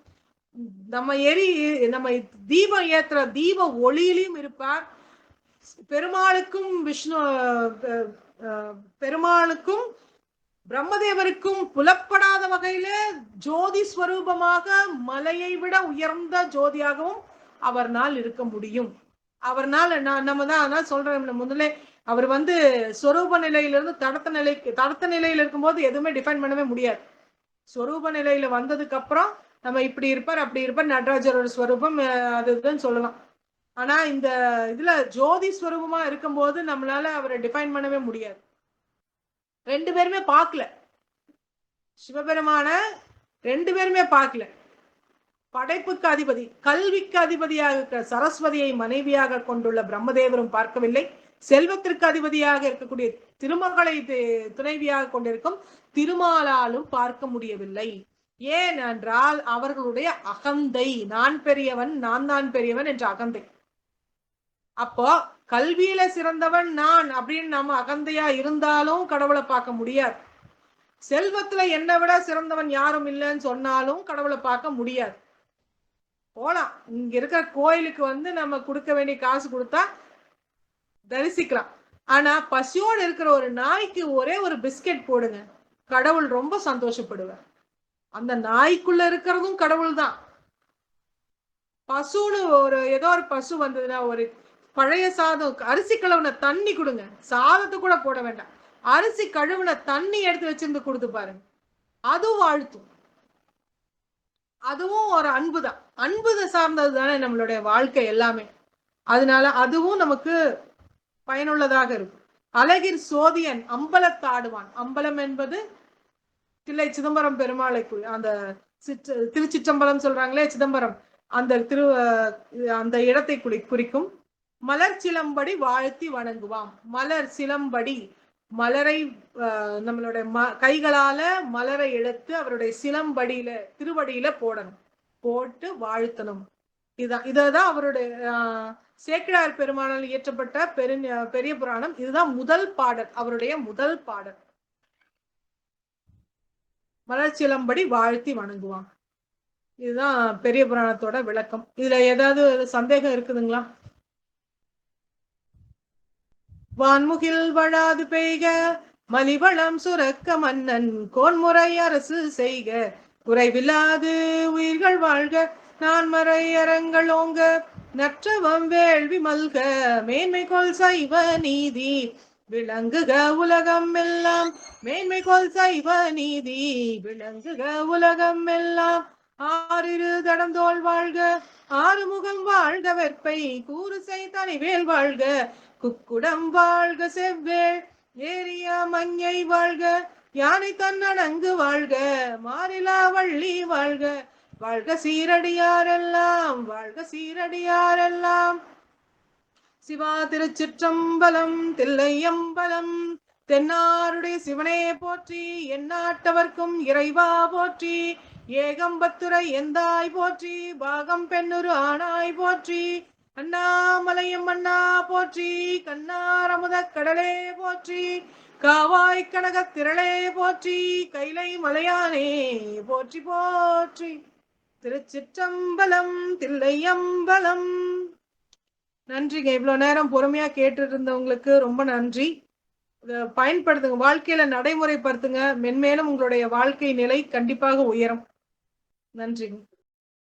நம்ம தீபம் ஏத்துற தீப ஒளியிலையும் இருப்பார். பெருமாளுக்கும் பிரம்மதேவருக்கும் புலப்படாத வகையில ஜோதி ஸ்வரூபமாக மலையை விட உயர்ந்த ஜோதியாகவும் அவர்னால் இருக்க முடியும். அவர்னால நம்ம தான் அதான் சொல்றேன் முதல்ல, அவர் சொரூப நிலையிலிருந்து தடத்த நிலையில இருக்கும்போது எதுவுமே டிஃபைன் பண்ணவே முடியாது. சொரூப நிலையில வந்ததுக்கு அப்புறம் நம்ம இப்படி இருப்பார் அப்படி இருப்பார், நடராஜரோட ஸ்வரூபம் அதுதான் சொல்லலாம். ஆனா இந்த இதுல ஜோதி ஸ்வரூபமா இருக்கும்போது நம்மளால அவரை டிஃபைன் பண்ணவே முடியாது. ரெண்டு பேருமே பார்க்கல, சிவபெருமான ரெண்டு பேருமே பார்க்கல. படைப்புக்கு அதிபதி, கல்விக்கு அதிபதியாக இருக்கிற சரஸ்வதியை மனைவியாக கொண்டுள்ள பிரம்மதேவரும் பார்க்கவில்லை. செல்வத்திற்கு அதிபதியாக இருக்கக்கூடிய திருமகளை துணைவியாக கொண்டிருக்கும் திருமாலாலும் பார்க்க முடியவில்லை. ஏனென்றால் அவர்களுடைய அகந்தை, நான் பெரியவன் நான் தான் பெரியவன் என்ற அகந்தை. அப்போ கல்வியில சிறந்தவன் நான் அப்படின்னு நம்ம அகந்தையா இருந்தாலும் கடவுளை பார்க்க முடியாது. செல்வத்துல என்னை விட சிறந்தவன் யாரும் இல்லைன்னு சொன்னாலும் கடவுளை பார்க்க முடியாது. போலாம், இங்க இருக்கிற கோயிலுக்கு நம்ம கொடுக்க வேண்டிய காசு கொடுத்தா தரிசிக்கலாம். ஆனா பசியோடு இருக்கிற ஒரு நாய்க்கு ஒரே ஒரு பிஸ்கெட் போடுங்க, கடவுள் ரொம்ப சந்தோஷப்படுவார். அந்த நாய்க்குள்ள இருக்கிறதும் கடவுள் தான். பசுன்னு ஏதோ ஒரு பசு வந்ததுன்னா ஒரு பழைய சாதம், அரிசி கழுவுன தண்ணி கொடுங்க, சாதத்தை கூட போட வேண்டாம், அரிசி கழுவுன தண்ணி எடுத்து வச்சிருந்து கொடுத்து பாருங்க, அதுவும் வாழ்த்தும். அதுவும் ஒரு அன்பு தான், அன்பு சார்ந்தது தானே நம்மளுடைய வாழ்க்கை எல்லாமே. அதனால அதுவும் நமக்கு பயனுள்ளதாக இருக்கும். அழகிர் சோதியன் அம்பலத்தாடுவான். அம்பலம் என்பது தில்லை சிதம்பரம் பெருமாளை, அந்த திருச்சிற்றம்பலம் சொல்றாங்களே சிதம்பரம், அந்த இடத்தை குறிக்கும். மலர் சிலம்படி வாழ்த்தி வணங்குவாம். மலர் சிலம்படி, மலரை நம்மளுடைய கைகளால மலரை எடுத்து அவருடைய சிலம்படியில திருவடியில போடணும், போட்டு வாழ்த்தணும். இதான் அவருடைய சேக்கிழார் பெருமானால் இயற்றப்பட்ட பெரிய புராணம். இதுதான் முதல் பாடல், அவருடைய முதல் பாடல். மலர் சிலம்படி வாழ்த்தி வணங்குவான். இதுதான் பெரிய புராணத்தோட விளக்கம். இதுல ஏதாவது சந்தேகம் இருக்குதுங்களா? வான்முகில் வழாது பெய்க, மலிவளம் சுரக்க மன்னன் கோன்முறை அரசு செய்க, குறைவில்லாது உயிர்கள் வாழ்க, நான்மறை அறங்கள் ஓங்க, நற்றவம் வேள்வி மல்க, மேன்மை கொள் சைவ நீதி விளங்குக உலகம் எல்லாம், மேன்மை கொள் சைவ நீதி விளங்குக உலகம் எல்லாம், ஆறிரு தடந்தோள் வாழ்க, ஆறுமுகம் வாழ்க, வெற்பை கூறுசை தனிவேல் வாழ்க, குக்குடம் வாழ்க, செவ்வேள் ஏரிய மஞ்சை வாழ்க, யானை தன்னடங்கு வாழ்க, மாறிலா வள்ளி வாழ்க, வாழ்க சீரடியாரெல்லாம், வாழ்க சீரடியாரெல்லாம். சிவா திருச்சிற்றம்பலம். தில்லையம்பலம். தென்னாருடைய சிவனே போற்றி, எந்நாட்டவர்க்கும் இறைவா போற்றி, ஏகம்பத்துரை எந்தாய் போற்றி, பாகம் பெண்ணுரு ஆனாய் போற்றி, அண்ணாமலையும் அண்ணா போற்றி, கண்ணாரமுத கடலே போற்றி, காவாய் கனக திரளே போற்றி, கைலை மலையானே போற்றி போற்றி. திருச்சிற்றம்பலம். தில்லையம்பலம். நன்றிங்க. இவ்வளவு நேரம் பொறுமையா கேட்டு இருந்தவங்களுக்கு ரொம்ப நன்றி. பயன்படுத்துங்க, வாழ்க்கையில நடைமுறைப்படுத்துங்க, மென்மேலும் உங்களுடைய வாழ்க்கை நிலை கண்டிப்பாக உயரும். நன்றிங்க.